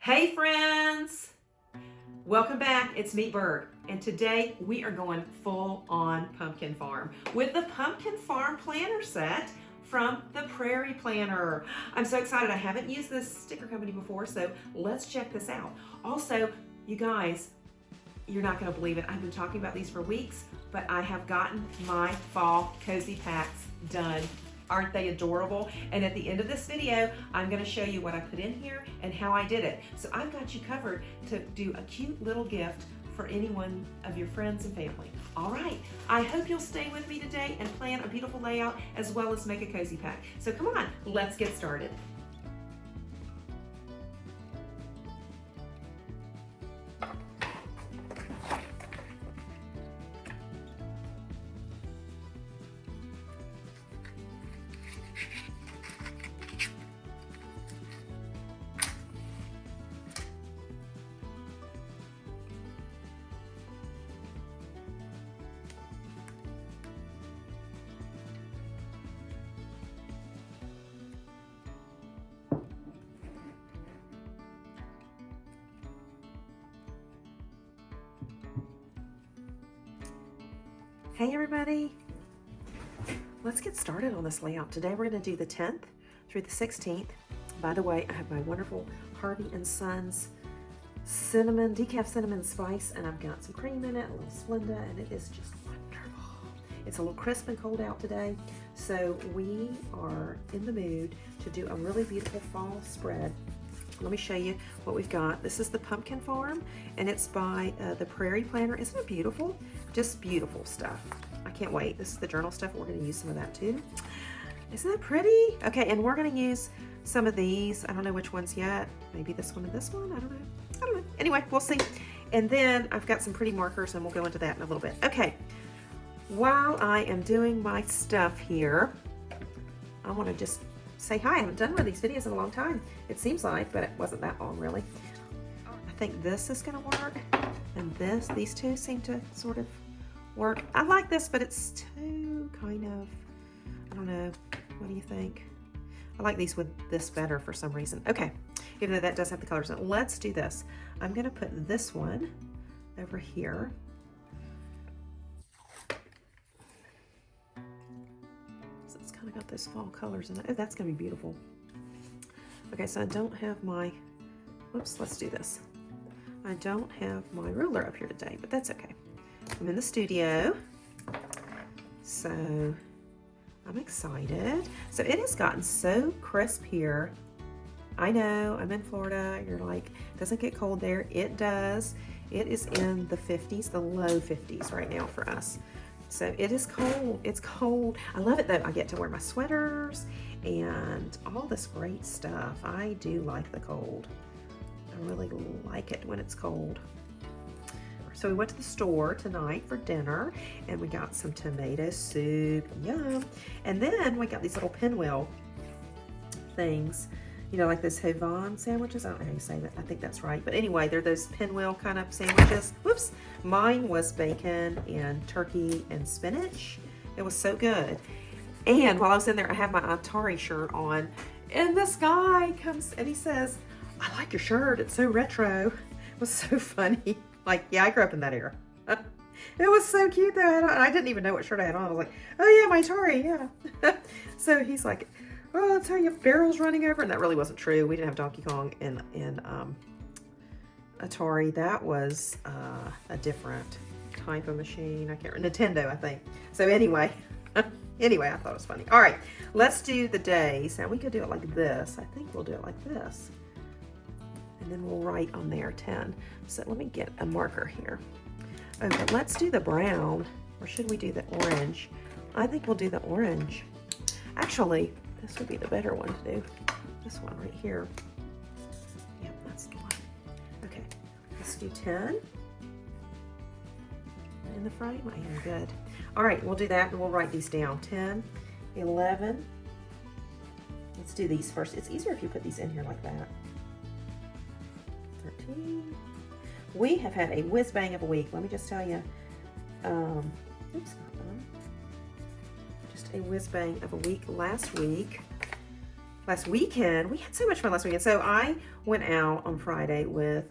Hey friends! Welcome back, it's me Birg, and today we are going full on pumpkin farm with the Pumpkin Farm Planner set from the Prairie Planner. I'm so excited. I haven't used this sticker company before, so let's check this out. Also, you guys, you're not going to believe it. I've been talking about these for weeks, but I have gotten my fall cozy packs done. Aren't they adorable? And at the end of this video, I'm gonna show you what I put in here and how I did it. So I've got you covered to do a cute little gift for any one of your friends and family. All right, I hope you'll stay with me today and plan a beautiful layout as well as make a cozy pack. So come on, let's get started. Hey everybody, let's get started on this layout. Today we're going to do the 10th through the 16th. By the way, I have my wonderful Harvey & Sons cinnamon, decaf cinnamon spice, and I've got some cream in it, a little Splenda, and it is just wonderful. It's a little crisp and cold out today, so we are in the mood to do a really beautiful fall spread. Let me show you what we've got. This is the Pumpkin Farm, and it's by the Prairie Planner. Isn't it beautiful? Just beautiful stuff. I can't wait. This is the journal stuff. We're going to use some of that too. Isn't that pretty? Okay, and we're going to use some of these. I don't know which ones yet. Maybe this one and this one. I don't know. Anyway, we'll see. And then I've got some pretty markers, and we'll go into that in a little bit. Okay, while I am doing my stuff here, I want to just say hi. I haven't done one of these videos in a long time, it seems like, but it wasn't that long really. I think this is going to work, and these two seem to sort of work. I like this, but it's too kind of, I don't know, what do you think? I like these with this better for some reason. Okay, even though that does have the colors in it. Let's do this. I'm going to put this one over here. So it's kind of got those fall colors in it. Oh, that's going to be beautiful. Okay, so I don't have my, whoops, let's do this. I don't have my ruler up here today, but that's okay. I'm in the studio, so I'm excited. So it has gotten so crisp here. I know, I'm in Florida. You're like, it doesn't get cold there. It does. It is in the 50s, the low 50s right now for us. So it is cold. It's cold. I love it though. I get to wear my sweaters and all this great stuff. I do like the cold. I really like it when it's cold. So we went to the store tonight for dinner, and we got some tomato soup, yum. And then we got these little pinwheel things, you know, like those Havon sandwiches. I don't know how you say that. I think that's right. But anyway, they're those pinwheel kind of sandwiches. Whoops. Mine was bacon and turkey and spinach. It was so good. And while I was in there, I have my Atari shirt on, and this guy comes and he says, "I like your shirt. It's so retro." It was so funny. Like, yeah, I grew up in that era. It was so cute though. I didn't even know what shirt I had on. I was like, "Oh yeah, my Atari, yeah." So he's like, "Oh, that's how you have barrels running over." And that really wasn't true. We didn't have Donkey Kong in Atari. That was a different type of machine. I can't remember. Nintendo, I think. So anyway, I thought it was funny. All right, let's do the days. Now we could do it like this. I think we'll do it like this. And then we'll write on there 10. So let me get a marker here. Okay, let's do the brown, or should we do the orange? I think we'll do the orange. Actually, this would be the better one to do. This one right here. Yep, that's the one. Okay, let's do 10. In the frame, I am good. All right, we'll do that, and we'll write these down. 10, 11. Let's do these first. It's easier if you put these in here like that. 13. We have had a whiz bang of a week. Let me just tell you. Oops, not done. Just a whiz bang of a week last week. last weekend. We had so much fun last weekend. So I went out on Friday with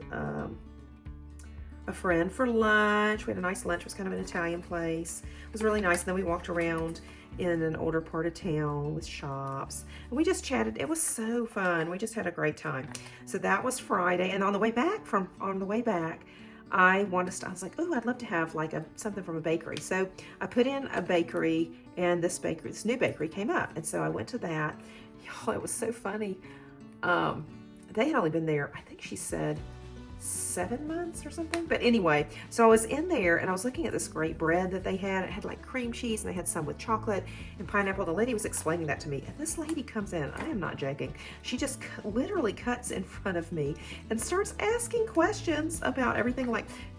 a friend for lunch. We had a nice lunch. It was kind of an Italian place. It was really nice. And then we walked around in an older part of town with shops. And we just chatted. It was so fun. We just had a great time. So that was Friday. And on the way back, I was like, oh, I'd love to have like something from a bakery. So I put in a bakery, and this new bakery came up. And so I went to that. Y'all, it was so funny. They had only been there, I think she said 7 months or something. But anyway, so I was in there and I was looking at this great bread that they had. It had like cream cheese, and they had some with chocolate and pineapple. The lady was explaining that to me, and this lady comes in, I am not joking, she just literally cuts in front of me and starts asking questions about everything,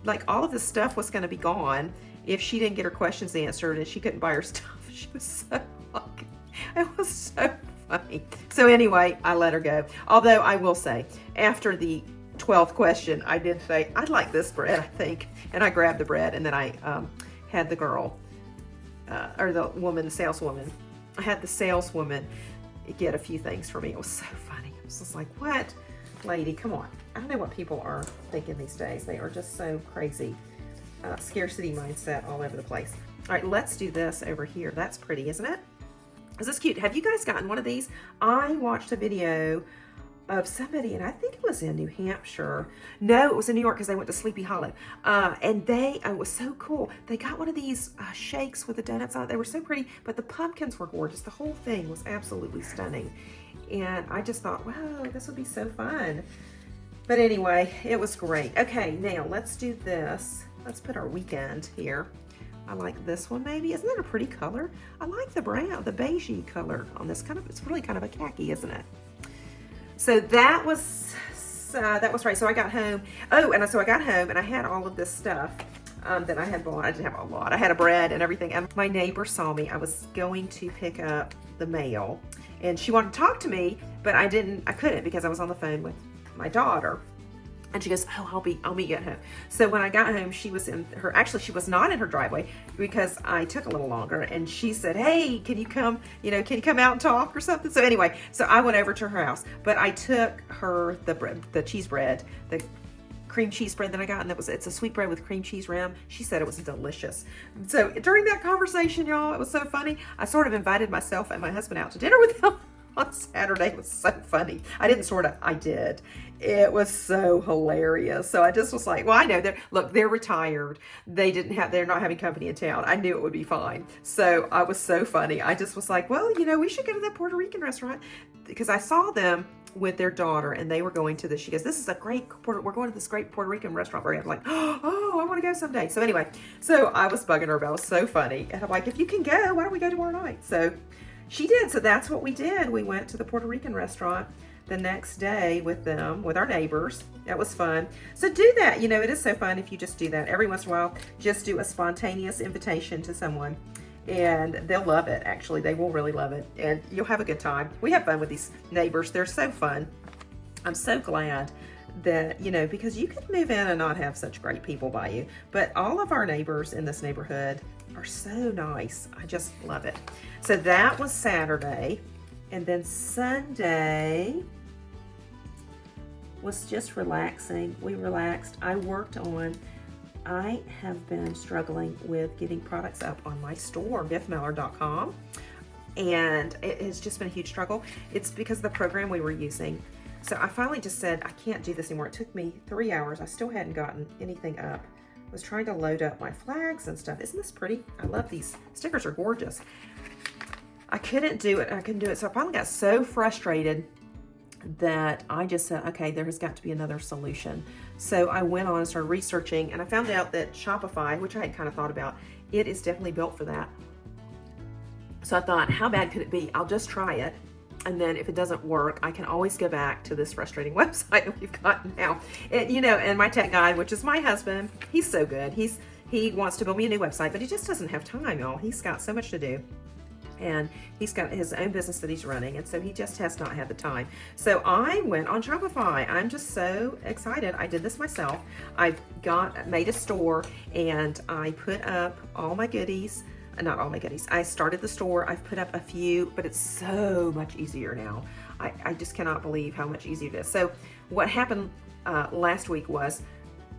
like all of this stuff was going to be gone if she didn't get her questions answered, and she couldn't buy her stuff. She was so like, it was so funny. So anyway, I let her go. Although I will say, after the 12th question, I did say, I'd like this bread, I think. And I grabbed the bread, and then I had the girl, or the woman, the saleswoman, I had the saleswoman get a few things for me. It was so funny. It was just like, what? Lady, come on. I don't know what people are thinking these days. They are just so crazy. Scarcity mindset all over the place. All right, let's do this over here. That's pretty, isn't it? Is this cute? Have you guys gotten one of these? I watched a video of somebody, and I think it was in New Hampshire. No, it was in New York, because they went to Sleepy Hollow. And it was so cool. They got one of these shakes with the donuts on it. They were so pretty, but the pumpkins were gorgeous. The whole thing was absolutely stunning. And I just thought, wow, this would be so fun. But anyway, it was great. Okay, now let's do this. Let's put our weekend here. I like this one maybe. Isn't that a pretty color? I like the brown, the beigey color on this. It's really kind of a khaki, isn't it? So that was right. So I got home. Oh, and so I got home, and I had all of this stuff that I had bought. I didn't have a lot. I had a bread and everything. And my neighbor saw me. I was going to pick up the mail, and she wanted to talk to me, but I couldn't, because I was on the phone with my daughter. And she goes, oh, I'll meet you at home. So when I got home, she was she was not in her driveway, because I took a little longer, and she said, hey, can you come out and talk or something? So anyway, so I went over to her house, but I took her the cheese bread, the cream cheese bread that I got, and it's a sweet bread with cream cheese rim. She said it was delicious. So during that conversation, y'all, it was so funny. I sort of invited myself and my husband out to dinner with them on Saturday. It was so funny. I did. It was so hilarious. So I just was like, well, I know they're retired. They're not having company in town. I knew it would be fine. So I was so funny. I just was like, well, we should go to that Puerto Rican restaurant, because I saw them with their daughter, and they were going to she goes, this is we're going to this great Puerto Rican restaurant. I'm like, oh, I want to go someday. So anyway, so I was bugging her about it. It was so funny. And I'm like, if you can go, why don't we go tomorrow night? So she did. So that's what we did. We went to the Puerto Rican restaurant the next day with them, with our neighbors. That was fun. So do that. It is so fun if you just do that. Every once in a while, just do a spontaneous invitation to someone, and they'll love it. Actually, they will really love it, and you'll have a good time. We have fun with these neighbors. They're so fun. I'm so glad that, because you could move in and not have such great people by you, but all of our neighbors in this neighborhood are so nice. I just love it. So that was Saturday. And then Sunday was just relaxing. We relaxed. I have been struggling with getting products up on my store, mallard.com. And it has just been a huge struggle. It's because of the program we were using. So I finally just said, I can't do this anymore. It took me 3 hours. I still hadn't gotten anything up. I was trying to load up my flags and stuff. Isn't this pretty? I love these. Stickers are gorgeous. I couldn't do it. So I finally got so frustrated that I just said, okay, there has got to be another solution. So I went on and started researching, and I found out that Shopify, which I had kind of thought about, it is definitely built for that. So I thought, how bad could it be? I'll just try it. And then if it doesn't work, I can always go back to this frustrating website that we've got now. And my tech guy, which is my husband, he's so good. He wants to build me a new website, but he just doesn't have time, y'all. He's got so much to do. And he's got his own business that he's running, and so he just has not had the time. So I went on Shopify. I'm just so excited. I did this myself. I made a store, and I put up all my goodies. Not all my goodies. I started the store. I've put up a few, but it's so much easier now. I just cannot believe how much easier it is. So what happened last week was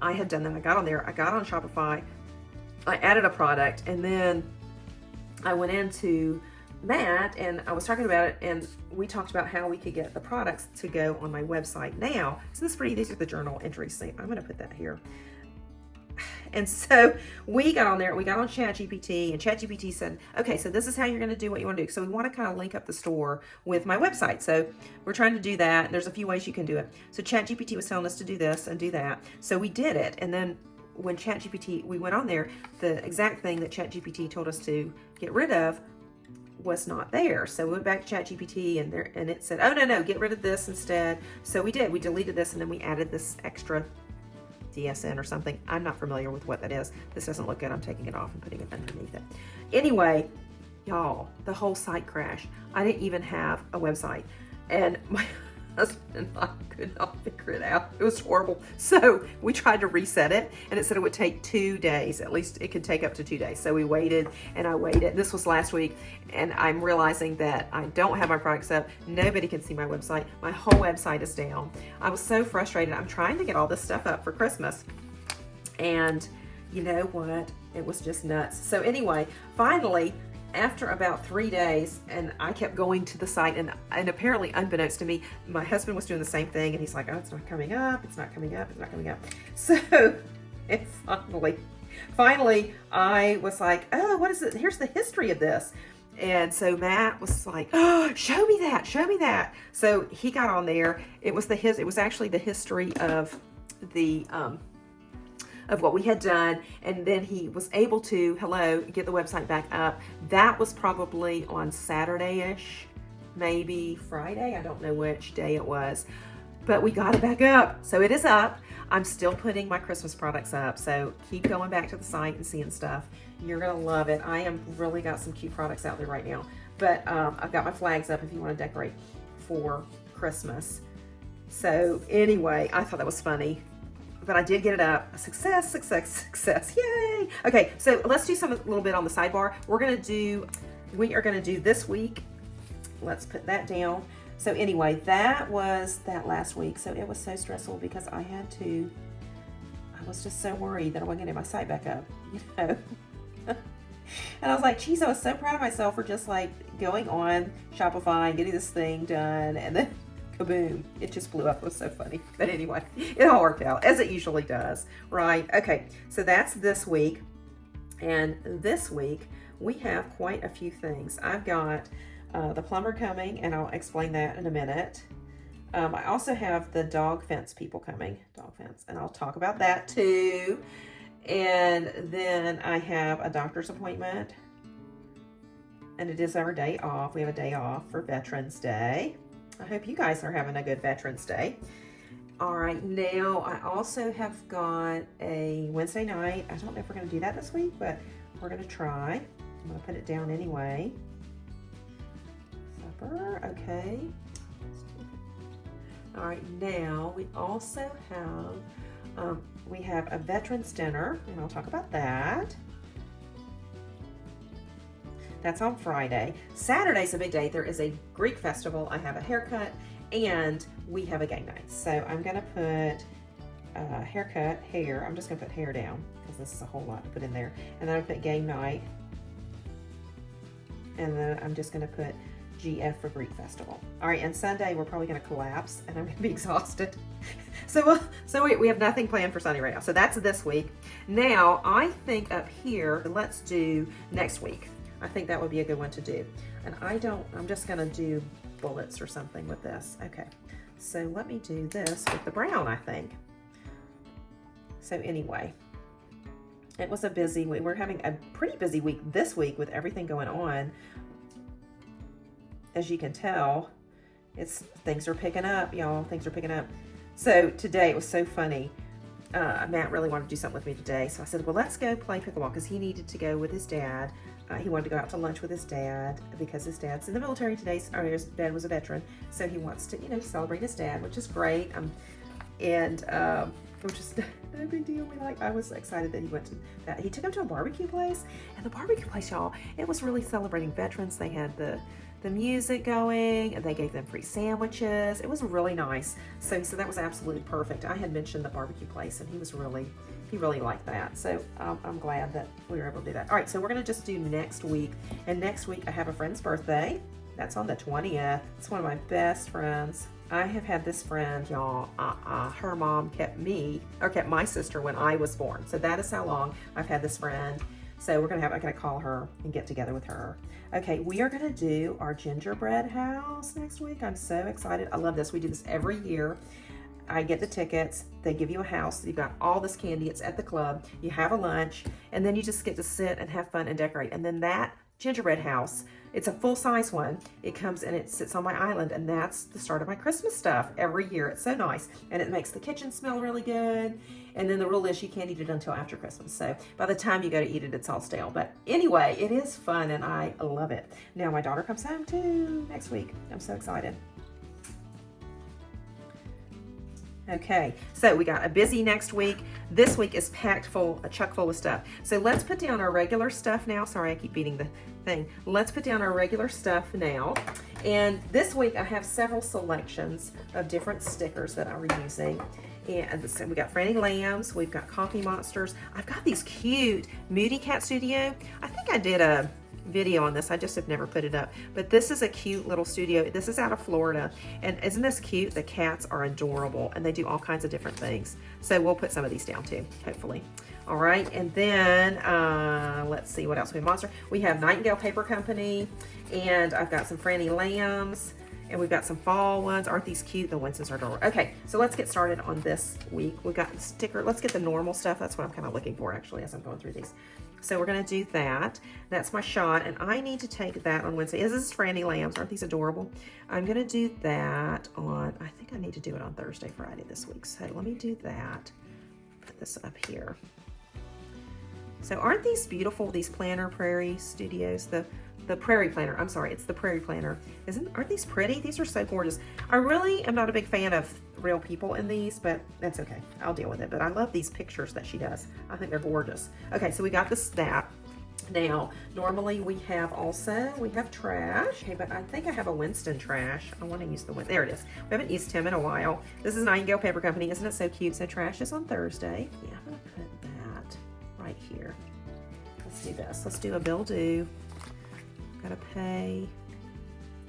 I had done that. I got on there, I got on Shopify, I added a product, and then I went into Matt and I was talking about it, and we talked about how we could get the products to go on my website now. So this is pretty, these are the journal entries. So I'm gonna put that here. And so we got on there, we got on ChatGPT, and ChatGPT said, okay, so this is how you're gonna do what you wanna do. So we wanna kind of link up the store with my website. So we're trying to do that. There's a few ways you can do it. So ChatGPT was telling us to do this and do that. So we did it. And then when ChatGPT, we went on there, the exact thing that ChatGPT told us to get rid of was not there. So we went back to ChatGPT and it said, oh no, get rid of this instead. So we did, we deleted this and then we added this extra DSN or something. I'm not familiar with what that is. This doesn't look good. I'm taking it off and putting it underneath it. Anyway, y'all, the whole site crashed. I didn't even have a website, and my husband and I could not figure it out. It was horrible. So we tried to reset it, and it said it would take 2 days. At least it could take up to 2 days. So we waited and I waited. This was last week, and I'm realizing that I don't have my products up. Nobody can see my website. My whole website is down. I was so frustrated. I'm trying to get all this stuff up for Christmas, and you know what? It was just nuts. So anyway, finally, after about 3 days, and I kept going to the site, and apparently unbeknownst to me, my husband was doing the same thing, and he's like, oh, it's not coming up, it's not coming up, it's not coming up. So and finally, I was like, oh, what is it? Here's the history of this. And so Matt was like, oh, show me that, show me that. So he got on there. It was actually the history of the of what we had done, and then he was able to get the website back up. That was probably on Saturday-ish, maybe Friday. I don't know which day it was, but we got it back up. So it is up. I'm still putting my Christmas products up, so keep going back to the site and seeing stuff. You're gonna love it. I am really got some cute products out there right now, but I've got my flags up if you want to decorate for Christmas. So anyway, I thought that was funny, but I did get it up. Success, success, success, yay. Okay, so let's do a little bit on the sidebar. We are gonna do this week. Let's put that down. So anyway, that was that last week. So it was so stressful because I was just so worried that I wasn't gonna get my site back up, you know? And I was like, geez, I was so proud of myself for just like going on Shopify and getting this thing done, and then kaboom, it just blew up. It was so funny. But anyway, it all worked out as it usually does, right? Okay, so that's this week. And this week we have quite a few things. I've got the plumber coming, and I'll explain that in a minute. I also have the dog fence people coming, and I'll talk about that too. And then I have a doctor's appointment, and it is our day off. We have a day off for Veterans Day. I hope you guys are having a good Veterans Day. All right, now I also have got a Wednesday night. I don't know if we're going to do that this week, but we're going to try. I'm going to put it down anyway. Supper, okay. All right, now we also have we have a veterans dinner, and I'll talk about that. That's on Friday. Saturday's a big day. There is a Greek festival. I have a haircut, and we have a game night. So I'm gonna put hair. I'm just gonna put hair down because this is a whole lot to put in there. And then I put game night, and then I'm just gonna put GF for Greek festival. All right, and Sunday we're probably gonna collapse, and I'm gonna be exhausted. So we have nothing planned for Sunday right now. So that's this week. Now I think up here, let's do next week. I think that would be a good one to do. And I'm just gonna do bullets or something with this. Okay, so let me do this with the brown, I think. So anyway, it was a busy week. We're having a pretty busy week this week with everything going on. As you can tell, things are picking up, y'all. Things are picking up. So today it was so funny. Matt really wanted to do something with me today, so I said, well, let's go play pickleball, because he needed to go with his dad. He wanted to go out to lunch with his dad because his dad's in the military today, or his dad was a veteran, so he wants to, celebrate his dad, which is great. Which is no big deal. I was excited that he went to that. He took him to a barbecue place, and the barbecue place, y'all, it was really celebrating veterans. They had the the music going, and they gave them free sandwiches. It was really nice. So he said that was absolutely perfect. I had mentioned the barbecue place, and he really liked that. So I'm glad that we were able to do that. All right, so we're gonna just do next week. And next week I have a friend's birthday. That's on the 20th. It's one of my best friends. I have had this friend, y'all. Her mom kept my sister when I was born. So that is how long I've had this friend. So I'm gonna call her and get together with her. Okay, we are gonna do our gingerbread house next week. I'm so excited. I love this. We do this every year. I get the tickets. They give you a house. You've got all this candy. It's at the club. You have a lunch, and then you just get to sit and have fun and decorate. And then that gingerbread house, it's a full-size one. It comes and it sits on my island, and that's the start of my Christmas stuff every year. It's so nice, and it makes the kitchen smell really good. And then the rule is you can't eat it until after Christmas. So by the time you go to eat it, it's all stale. But anyway, it is fun, and I love it. Now my daughter comes home too next week. I'm so excited. Okay, so we got a busy next week. This week is packed full, chock full of stuff. So let's put down our regular stuff now. Sorry, I keep beating the thing. Let's put down our regular stuff now. And this week I have several selections of different stickers that I'm reusing. And so we got Franny Lambs, we've got Coffee Monsters. I've got these cute Moody Cat Studio. I think I did a video on this. I just have never put it up. But this is a cute little studio. This is out of Florida. And isn't this cute? The cats are adorable, and they do all kinds of different things. So we'll put some of these down too, hopefully. All right, and then let's see what else we have. Monster. We have Nightingale Paper Company, and I've got some Franny Lambs, and we've got some fall ones. Aren't these cute? The Winstons are adorable. Okay, so let's get started on this week. We've got the sticker. Let's get the normal stuff. That's what I'm kind of looking for actually as I'm going through these. So we're gonna do that. That's my shot, and I need to take that on Wednesday. This is Franny Lambs. Aren't these adorable? I'm gonna do that on, I think I need to do it on Thursday, Friday this week. So let me do that. Put this up here. So aren't these beautiful, these Planner Prairie Studios? The Prairie Planner, I'm sorry, it's the Prairie Planner. Aren't these pretty? These are so gorgeous. I really am not a big fan of real people in these, but that's okay. I'll deal with it. But I love these pictures that she does. I think they're gorgeous. Okay, so we got the snap. Now, normally we have trash. Okay, but I think I have a Winston trash. I want to use the one. There it is. We haven't used him in a while. This is Nightingale Paper Company. Isn't it so cute? So trash is on Thursday. Yeah, I'm going to put that right here. Let's do this. Let's do a bill due. Gotta pay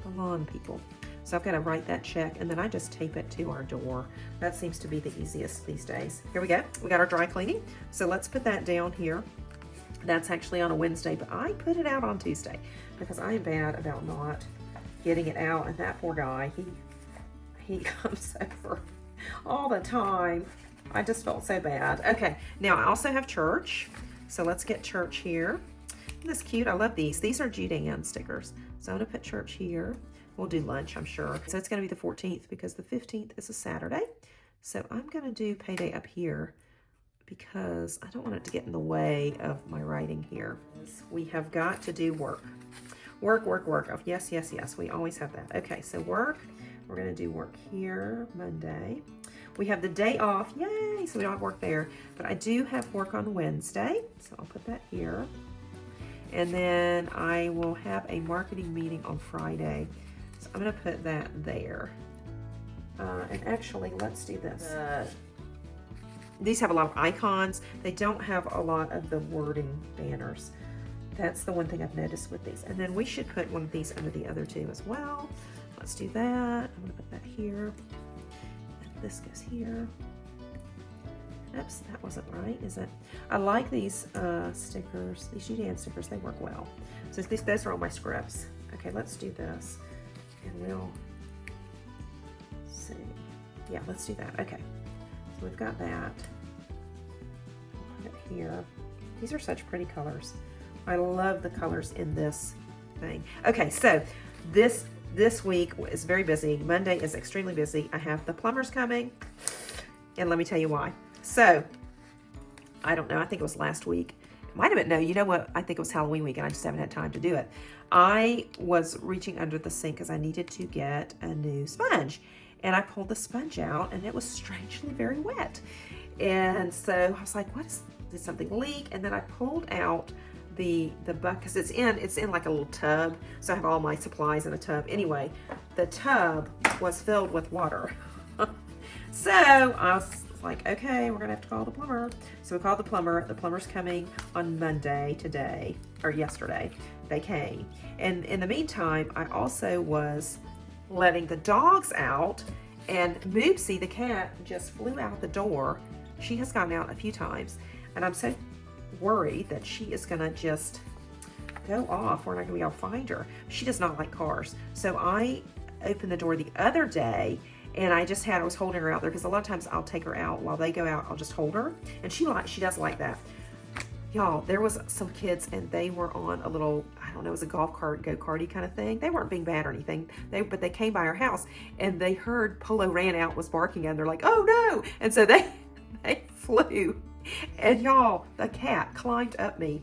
the lawn people. So I've got to write that check, and then I just tape it to our door. That seems to be the easiest these days. Here we go. We got our dry cleaning. So let's put that down here. That's actually on a Wednesday, but I put it out on Tuesday because I am bad about not getting it out. And that poor guy, he comes over all the time. I just felt so bad. Okay, now I also have church. So let's get church here. Isn't this cute? I love these. These are Judean stickers. So I'm gonna put church here. We'll do lunch, I'm sure. So it's gonna be the 14th because the 15th is a Saturday. So I'm gonna do payday up here because I don't want it to get in the way of my writing here. We have got to do work. Work, work, work. Oh, yes, yes, yes. We always have that. Okay, so work. We're gonna do work here Monday. We have the day off. Yay! So we don't have work there. But I do have work on Wednesday. So I'll put that here. And then I will have a marketing meeting on Friday. So I'm gonna put that there. And actually, let's do this. These have a lot of icons. They don't have a lot of the wording banners. That's the one thing I've noticed with these. And then we should put one of these under the other two as well. Let's do that. I'm gonna put that here. And this goes here. Oops, that wasn't right, is it? I like these stickers, these Judean stickers, they work well. So those are all my scripts. Okay, let's do this. And we'll see. Yeah, let's do that. Okay, so we've got that. I'll put it here. These are such pretty colors. I love the colors in this thing. Okay, so this week is very busy. Monday is extremely busy. I have the plumbers coming, and let me tell you why. So, I don't know, I think it was last week. It might have been, no, you know what? I think it was Halloween week and I just haven't had time to do it. I was reaching under the sink because I needed to get a new sponge. And I pulled the sponge out and it was strangely very wet. And so I was like, did something leak? And then I pulled out the bucket, because it's in like a little tub. So I have all my supplies in a tub. Anyway, the tub was filled with water. So I was like, okay, we're gonna have to call the plumber. So we called the plumber. The plumber's coming on Monday today, or yesterday. They came. And in the meantime, I also was letting the dogs out, and Moopsie, the cat, just flew out the door. She has gotten out a few times, and I'm so worried that she is gonna just go off. We're not gonna be able to find her. She does not like cars. So I opened the door the other day, and I was holding her out there, because a lot of times I'll take her out while they go out. I'll just hold her, and she does like that. Y'all, there was some kids, and they were on a little, I don't know, it was a golf cart, go-karty kind of thing. They weren't being bad or anything, but they came by our house, and they heard Polo ran out, was barking, and they're like, oh no! And so they flew, and y'all, the cat climbed up me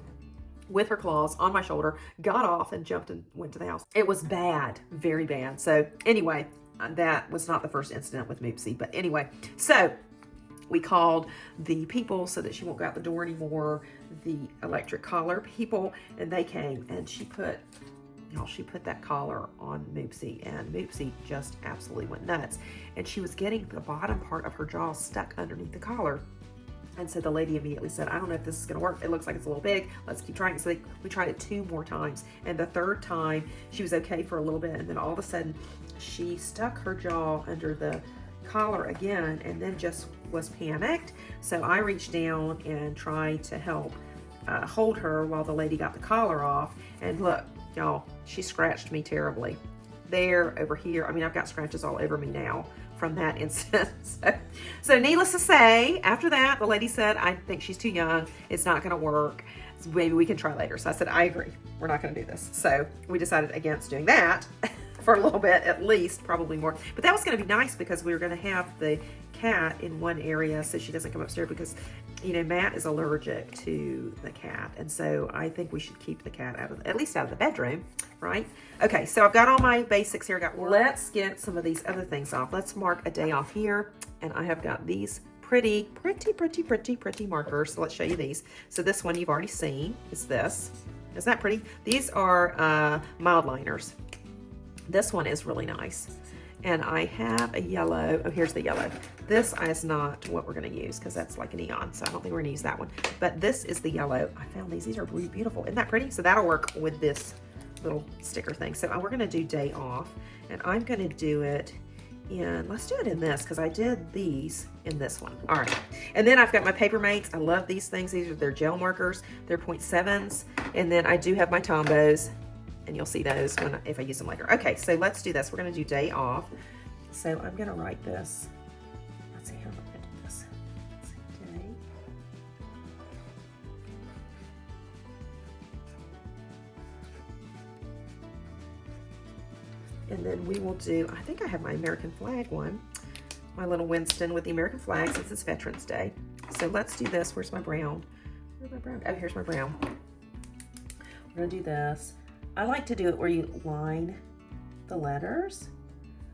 with her claws on my shoulder, got off, and jumped and went to the house. It was bad, very bad. So anyway, that was not the first incident with Moopsie, but anyway, so we called the people so that she won't go out the door anymore, the electric collar people, and they came, and she put that collar on Moopsie, and Moopsie just absolutely went nuts. And she was getting the bottom part of her jaw stuck underneath the collar. And so the lady immediately said, I don't know if this is gonna work. It looks like it's a little big. Let's keep trying. So we tried it 2 more times. And the 3rd time, she was okay for a little bit. And then all of a sudden, she stuck her jaw under the collar again, and then just was panicked. So I reached down and tried to help hold her while the lady got the collar off. And look, y'all, she scratched me terribly. There, over here. I mean, I've got scratches all over me now from that incident. So needless to say, after that, the lady said, I think she's too young. It's not gonna work. So maybe we can try later. So I said, I agree. We're not gonna do this. So we decided against doing that for a little bit, at least, probably more. But that was gonna be nice, because we were gonna have the cat in one area so she doesn't come upstairs, because, you know, Matt is allergic to the cat. And so I think we should keep the cat at least out of the bedroom, right? Okay, so I've got all my basics here. Let's get some of these other things off. Let's mark a day off here. And I have got these pretty markers. So let's show you these. So this one you've already seen is this. Isn't that pretty? These are mild liners. This one is really nice. And I have a yellow. Oh, here's the yellow. This is not what we're going to use, because that's like a neon, so I don't think we're going to use that one. But this is the yellow. I found these. These are really beautiful. Isn't that pretty? So that'll work with this little sticker thing. So we're going to do day off, and I'm going to do it in, let's do it in this, because I did these in this one. All right. And then I've got my Papermates. I love these things. These are their gel markers. They're 0.7s. And then I do have my Tombos, and you'll see those if I use them later. Okay, so let's do this. We're going to do day off. So I'm going to write this. Let's see how I'm going to do this. Let's see, day. And then we will do, I think I have my American flag one. My little Winston with the American flag, since it's Veterans Day. So let's do this. Where's my brown? Where's my brown? Oh, here's my brown. We're going to do this. I like to do it where you line the letters.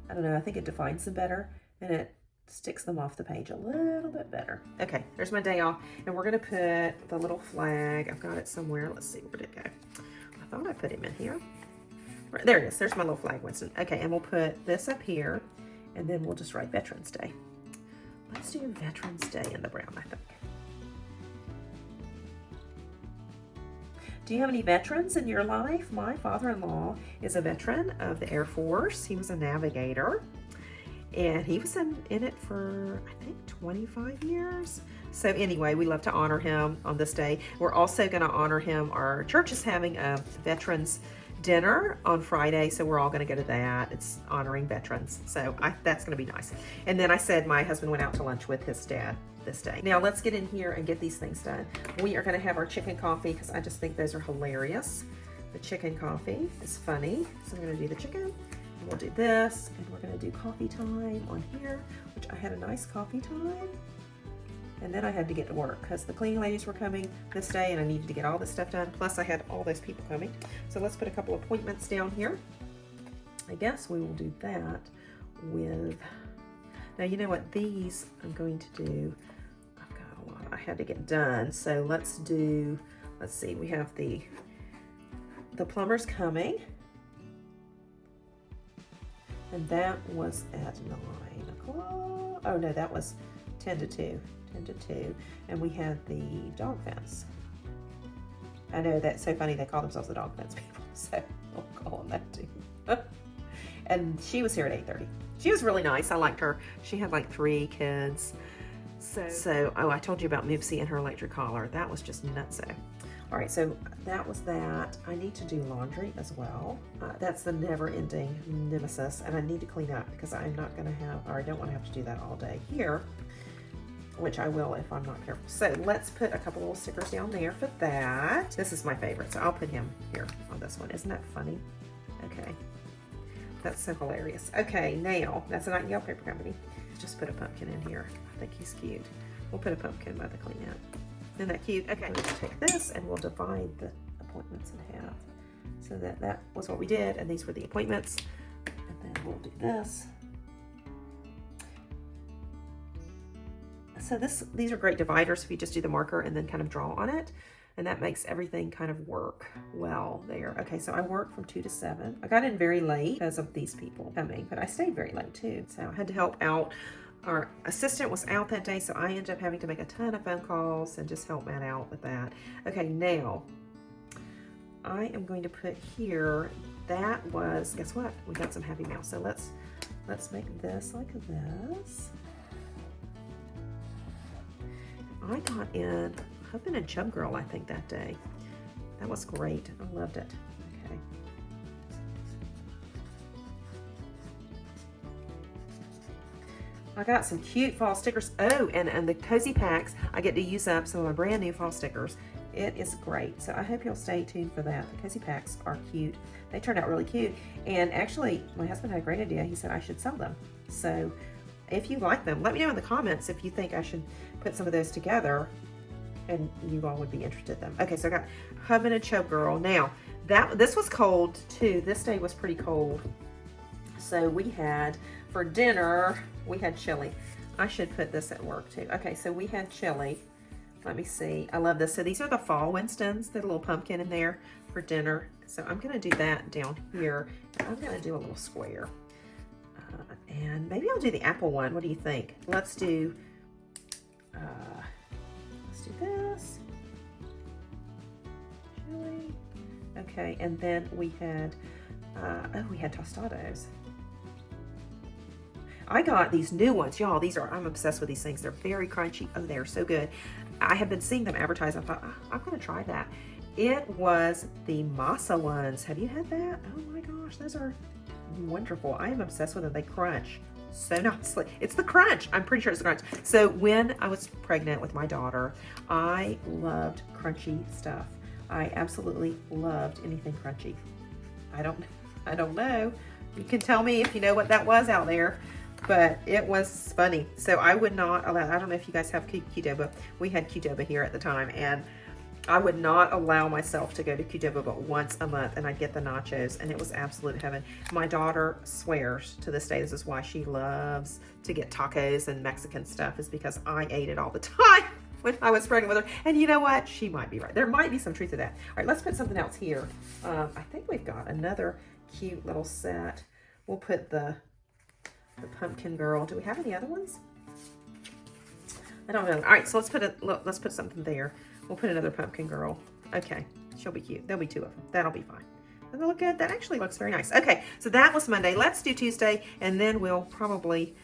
I don't know, I think it defines them better, and it sticks them off the page a little bit better. Okay, there's my day off, and we're gonna put the little flag. I've got it somewhere. Let's see, where did it go? I thought I put him in here. There it is. There's my little flag, Winston. Okay, and we'll put this up here, and then we'll just write Veterans Day. Let's do Veterans Day in the brown, I think. Do you have any veterans in your life? My father-in-law is a veteran of the Air Force. He was a navigator, and he was in it for, I think, 25 years. So anyway, we love to honor him on this day. We're also going to honor him. Our church is having a veterans dinner on Friday, so we're all going to go to that. It's honoring veterans, so that's going to be nice. And then I said my husband went out to lunch with his dad this day. Now let's get in here and get these things done. We are going to have our chicken coffee, because I just think those are hilarious. The chicken coffee is funny, so I'm going to do the chicken, and we'll do this, and we're going to do coffee time on here, which I had a nice coffee time. And then I had to get to work, because the cleaning ladies were coming this day, and I needed to get all this stuff done. Plus I had all those people coming. So let's put a couple appointments down here. I guess we will do that with, now you know what, these I'm going to do, I've got a lot I had to get done. So let's do let's see, we have the plumber's coming. And that was at 9 o'clock. Oh no, that was 10 to 2. 10 to 2. And we had the dog fence. I know, that's so funny, they call themselves the dog fence people, so I'll call them that too. And she was here at 8:30. She was really nice, I liked her. She had like 3 kids. So oh, I told you about Moopsie and her electric collar. That was just nutso. All right, so that was that. I need to do laundry as well. That's the never-ending nemesis, and I need to clean up because I'm not gonna have, or I don't wanna have to do that all day here, which I will if I'm not careful. So let's put a couple little stickers down there for that. This is my favorite, so I'll put him here on this one. Isn't that funny? Okay, that's so hilarious. Okay, now, that's a Nightingale Paper Company. Just put a pumpkin in here. I think he's cute. We'll put a pumpkin by the cleanup. Isn't that cute? Okay, let's take this and we'll divide the appointments in half. So that was what we did, and these were the appointments. And then we'll do this. So these are great dividers if you just do the marker and then kind of draw on it. And that makes everything kind of work well there. Okay, so I worked from 2 to 7. I got in very late because of these people coming, but I stayed very late too. So I had to help out. Our assistant was out that day, so I ended up having to make a ton of phone calls and just help Matt out with that. Okay, now I am going to put here, that was, guess what? We got some Happy Mail. So let's make this like this. I got in Husband and Chub Girl, I think, that day. That was great. I loved it. Okay. I got some cute fall stickers. Oh, and the Cozy Packs, I get to use up some of my brand new fall stickers. It is great. So I hope you'll stay tuned for that. The Cozy Packs are cute. They turned out really cute. And actually, my husband had a great idea. He said I should sell them. So if you like them, let me know in the comments if you think I should put some of those together and you all would be interested in them. Okay, so I got Husband and Chub Girl. Now, this was cold too. This day was pretty cold. So we had, for dinner, we had chili. I should put this at work too. Okay, so we had chili. Let me see. I love this. So these are the fall Winstons, the little pumpkin in there for dinner. So I'm gonna do that down here. I'm gonna do a little square. And maybe I'll do the apple one. What do you think? Let's do this. Chili. Okay, and then we had, we had tostados. I got these new ones, y'all. I'm obsessed with these things. They're very crunchy. Oh, they're so good. I have been seeing them advertised. I thought, I'm gonna try that. It was the masa ones. Have you had that? Oh my gosh, those are wonderful. I am obsessed with them. They crunch so nicely. It's the crunch. I'm pretty sure it's the crunch. So when I was pregnant with my daughter, I loved crunchy stuff. I absolutely loved anything crunchy. I don't know. You can tell me if you know what that was out there, but it was funny. So I would not allow, I don't know if you guys have Qdoba. We had Qdoba here at the time, and I would not allow myself to go to Qdoba but once a month, and I'd get the nachos, and it was absolute heaven. My daughter swears to this day, this is why she loves to get tacos and Mexican stuff, is because I ate it all the time when I was pregnant with her. And you know what? She might be right. There might be some truth to that. All right, let's put something else here. I think we've got another cute little set. We'll put the pumpkin girl. Do we have any other ones? I don't know. All right, so let's put something there. We'll put another pumpkin girl. Okay, she'll be cute. There'll be 2 of them. That'll be fine. Doesn't that look good? That actually looks very nice. Okay, so that was Monday. Let's do Tuesday, and then we'll probably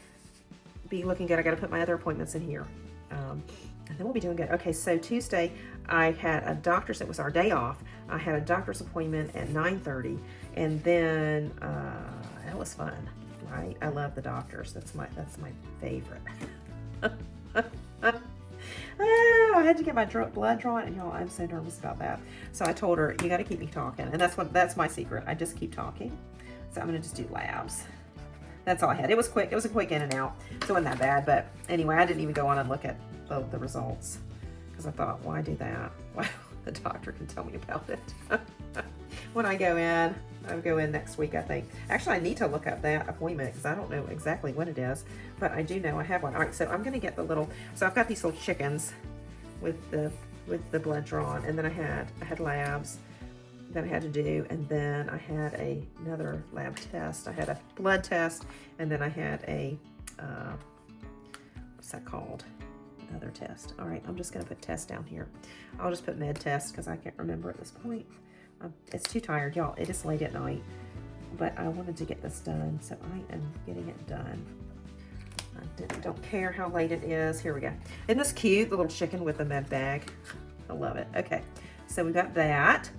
be looking good. I got to put my other appointments in here, and then we'll be doing good. Okay, so Tuesday, I had a doctor's. It was our day off. I had a doctor's appointment at 9:30, and then that was fun. Right? I love the doctors. That's my favorite. Oh, I had to get my blood drawn, and y'all, I'm so nervous about that. So I told her, you got to keep me talking, and that's my secret. I just keep talking. So I'm gonna just do labs. That's all I had. It was quick. It was a quick in and out, so it wasn't that bad. But anyway, I didn't even go on and look at the results because I thought, why do that? Well, the doctor can tell me about it. When I go in, I'll go in next week, I think. Actually, I need to look up that appointment because I don't know exactly when it is, but I do know I have one. All right, so I'm gonna get the little, so I've got these little chickens with the with the blood drawn, and then I had labs that I had to do, and then I had another lab test. I had a blood test, and then I had a what's that called? Another test. All right, I'm just gonna put test down here. I'll just put med test because I can't remember at this point. It's too tired, y'all. It is late at night, but I wanted to get this done, so I am getting it done. I don't care how late it is. Here we go. Isn't this cute? The little chicken with the med bag. I love it. Okay, so we got that.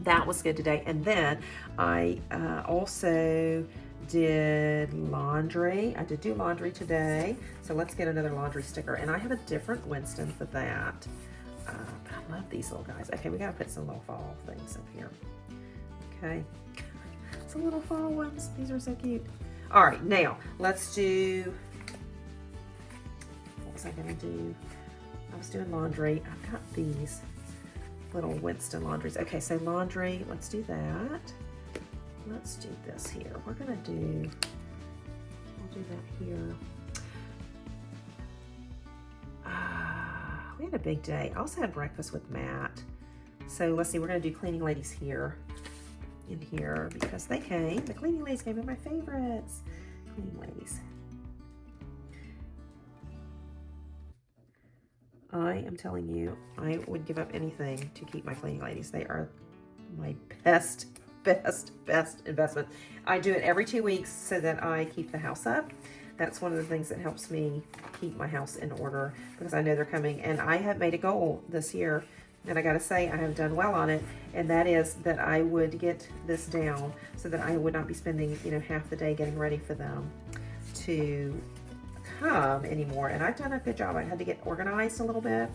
That was good today. And then I also did laundry. I did do laundry today. So let's get another laundry sticker. And I have a different Winston for that. But I love these little guys. Okay, we got to put some little fall things up here. Okay. Some little fall ones. These are so cute. All right, now let's do, what was I going to do? I was doing laundry. I've got these little Winston laundries. Okay, so laundry, let's do that. Let's do this here. We're gonna do, we'll do that here. We had a big day. I also had breakfast with Matt. So let's see, we're gonna do cleaning ladies here, in here, because they came. The cleaning ladies came, my favorites. Cleaning ladies. I am telling you, I would give up anything to keep my cleaning ladies. They are my best investment. I do it every 2 weeks so that I keep the house up. That's one of the things that helps me keep my house in order because I know they're coming. And I have made a goal this year, and I gotta say I have done well on it, and that is that I would get this down so that I would not be spending, you know, half the day getting ready for them to come anymore. And I've done a good job. I had to get organized a little bit,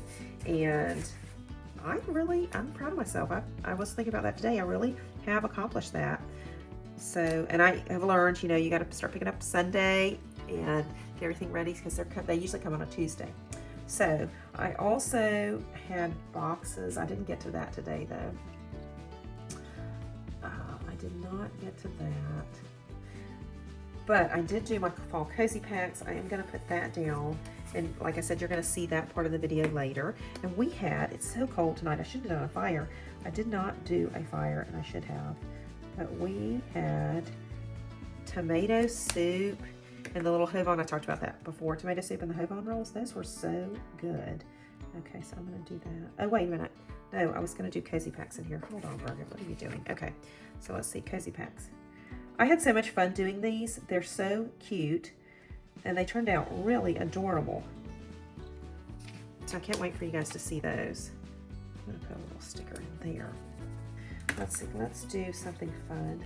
and I'm proud of myself. I was thinking about that today. I really have accomplished that. So, and I have learned, you know, you got to start picking up Sunday and get everything ready because they usually come on a Tuesday. So I also had boxes. I didn't get to that today though. I did not get to that. But I did do my fall cozy packs. I am going to put that down. And like I said, you're going to see that part of the video later. And we had, it's so cold tonight, I should have done a fire. I did not do a fire, and I should have. But we had tomato soup and the little Hovan. I talked about that before. Tomato soup and the Hovan rolls. Those were so good. Okay, so I'm going to do that. Oh, wait a minute. No, I was going to do cozy packs in here. Hold on, Birg. What are you doing? Okay, so let's see. Cozy packs. I had so much fun doing these. They're so cute, and they turned out really adorable. So I can't wait for you guys to see those. I'm going to put a little sticker in there. Let's see. Let's do something fun.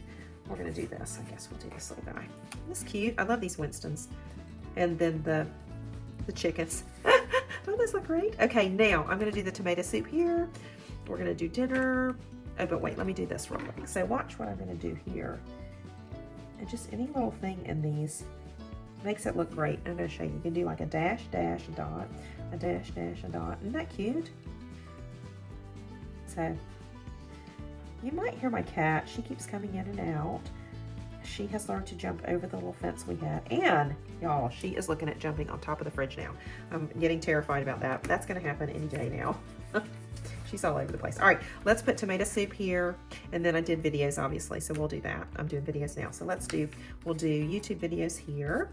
We're going to do this. I guess we'll do this little guy. This is cute. I love these Winstons. And then the chickens. Don't those look great? Okay, now I'm going to do the tomato soup here. We're going to do dinner. Oh, but wait, let me do this real quick. So watch what I'm going to do here. And just any little thing in these makes it look great. I'm going to show you. You can do like a dash, dash, a dot, a dash, dash, a dot. Isn't that cute? So you might hear my cat. She keeps coming in and out. She has learned to jump over the little fence we had. And y'all, she is looking at jumping on top of the fridge now. I'm getting terrified about that. That's going to happen any day now. She's all over the place. All right, let's put tomato soup here. And then I did videos, obviously, so we'll do that. I'm doing videos now. So we'll do YouTube videos here.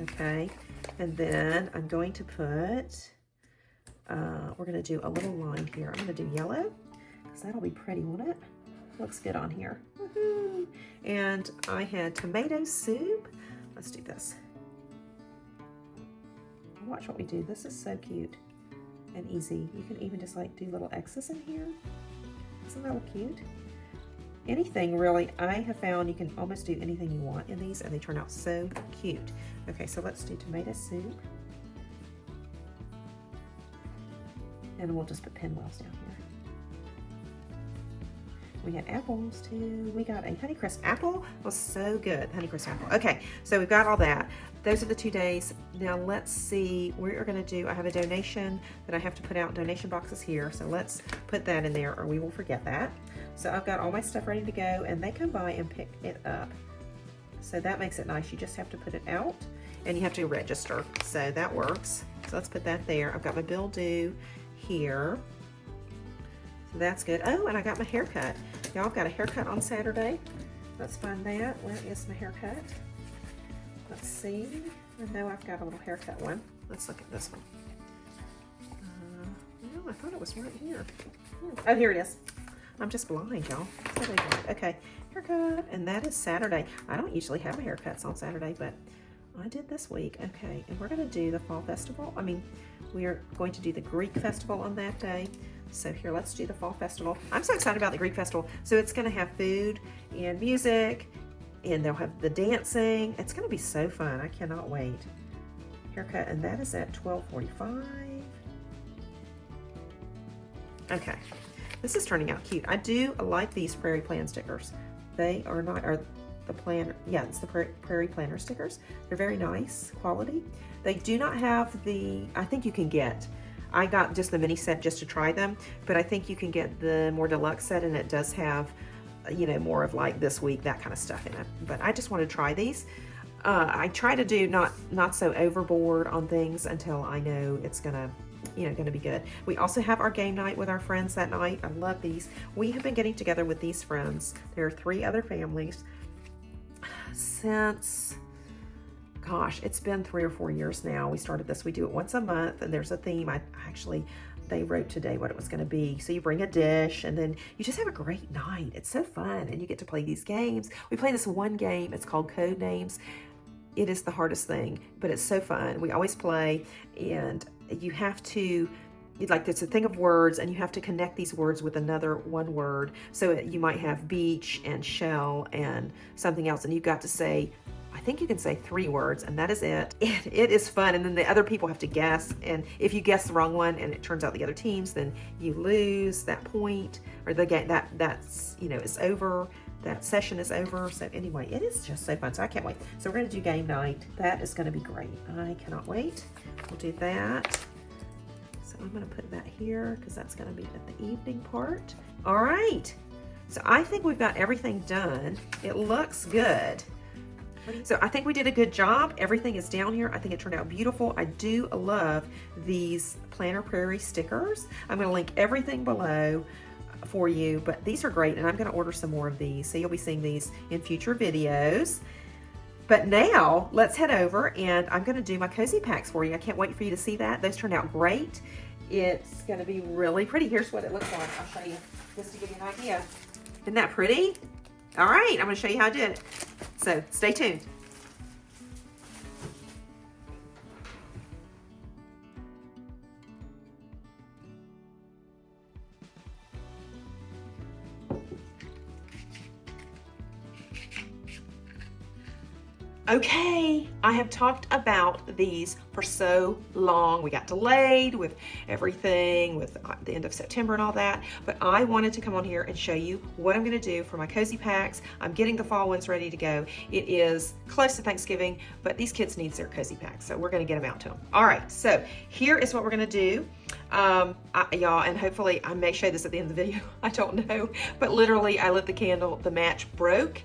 Okay, and then I'm going to put, we're gonna do a little line here. I'm gonna do yellow, because that'll be pretty, won't it? Looks good on here. Woohoo! And I had tomato soup. Let's do this. Watch what we do. This is so cute and easy. You can even just like do little X's in here. Isn't that cute? Anything really, I have found you can almost do anything you want in these, and they turn out so cute. Okay, so let's do tomato soup. And we'll just put pinwheels down here. We had apples too. We got a Honeycrisp apple. It was so good, Honeycrisp apple. Okay, so we've got all that. Those are the 2 days. Now let's see, we're gonna do, I have a donation that I have to put out, donation boxes here. So let's put that in there or we will forget that. So I've got all my stuff ready to go, and they come by and pick it up So that makes it nice. You just have to put it out and you have to register. So that works. So let's put that there. I've got my bill due here. So that's good. Oh, and I got my haircut. Y'all, I've got a haircut on Saturday. Let's find that. Where is my haircut? Let's see. I know I've got a little haircut one. Let's look at this one. No, I thought it was right here. Oh, here it is. I'm just blind, y'all. Totally blind. Okay, haircut, and that is Saturday. I don't usually have haircuts on Saturday, but I did this week. Okay, and we're gonna do the fall festival. We are going to do the Greek festival on that day. So here, let's do the fall festival. I'm so excited about the Greek festival. So it's gonna have food and music, and they'll have the dancing. It's gonna be so fun. I cannot wait. Haircut, and that is at 12:45. Okay, this is turning out cute. I do like these Prairie Plan stickers. They are not, or the planner, yeah, it's the Prairie Planner stickers. They're very nice quality. They do not have the, I think you can get, I got just the mini set just to try them, but I think you can get the more deluxe set, and it does have, you know, more of like this week, that kind of stuff in it. But I just want to try these. I try to do not so overboard on things until I know it's gonna be good. We also have our game night with our friends that night. I love these. We have been getting together with these friends. There are 3 other families since, gosh, it's been 3 or 4 years now. We started this. We do it once a month, and there's a theme. They wrote today what it was going to be. So you bring a dish, and then you just have a great night. It's so fun, and you get to play these games. We play this one game. It's called Code Names. It is the hardest thing, but it's so fun. We always play, and you have to, like, there's a thing of words, and you have to connect these words with another one word. So you might have beach and shell and something else, and you've got to say, I think you can say 3 words, and that is it. It is fun, and then the other people have to guess, and if you guess the wrong one and it turns out the other teams, then you lose that point, or the game that's is over. That session is over. So anyway, it is just so fun. So I can't wait. So we're going to do game night. That is going to be great. I cannot wait. We'll do that. So I'm going to put that here because that's going to be at the evening part. All right. So I think we've got everything done. It looks good. So I think we did a good job. Everything is down here. I think it turned out beautiful. I do love these Planner Prairie stickers. I'm going to link everything below for you, but these are great, and I'm going to order some more of these, so you'll be seeing these in future videos. But now let's head over, and I'm going to do my cozy packs for you. I can't wait for you to see that. Those turned out great. It's going to be really pretty. Here's what it looks like. I'll show you just to give you an idea. Isn't that pretty? All right, I'm going to show you how I did it. So stay tuned. Okay, I have talked about these for so long. We got delayed with everything, with the end of September and all that, but I wanted to come on here and show you what I'm gonna do for my cozy packs. I'm getting the fall ones ready to go. It is close to Thanksgiving, but these kids need their cozy packs, so we're gonna get them out to them. All right, so here is what we're gonna do. Y'all, and hopefully I may show this at the end of the video, I don't know, but literally I lit the candle, the match broke.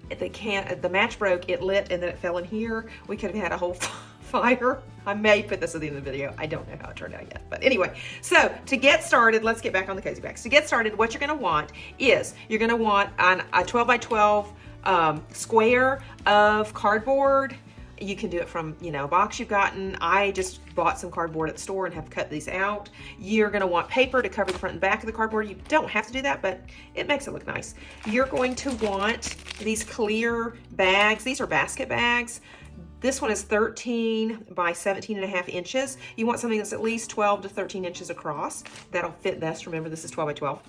The match broke, it lit, and then it fell in here. We could have had a whole fire. I may put this at the end of the video. I don't know how it turned out yet. But anyway, so to get started, let's get back on the cozy packs. To get started, what you're gonna want is, you're gonna want a 12 by 12 square of cardboard. You can do it from, a box you've gotten. I just bought some cardboard at the store and have cut these out. You're gonna want paper to cover the front and back of the cardboard. You don't have to do that, but it makes it look nice. You're going to want these clear bags. These are basket bags. This one is 13 by 17.5 inches. You want something that's at least 12 to 13 inches across. That'll fit best. Remember, this is 12 by 12.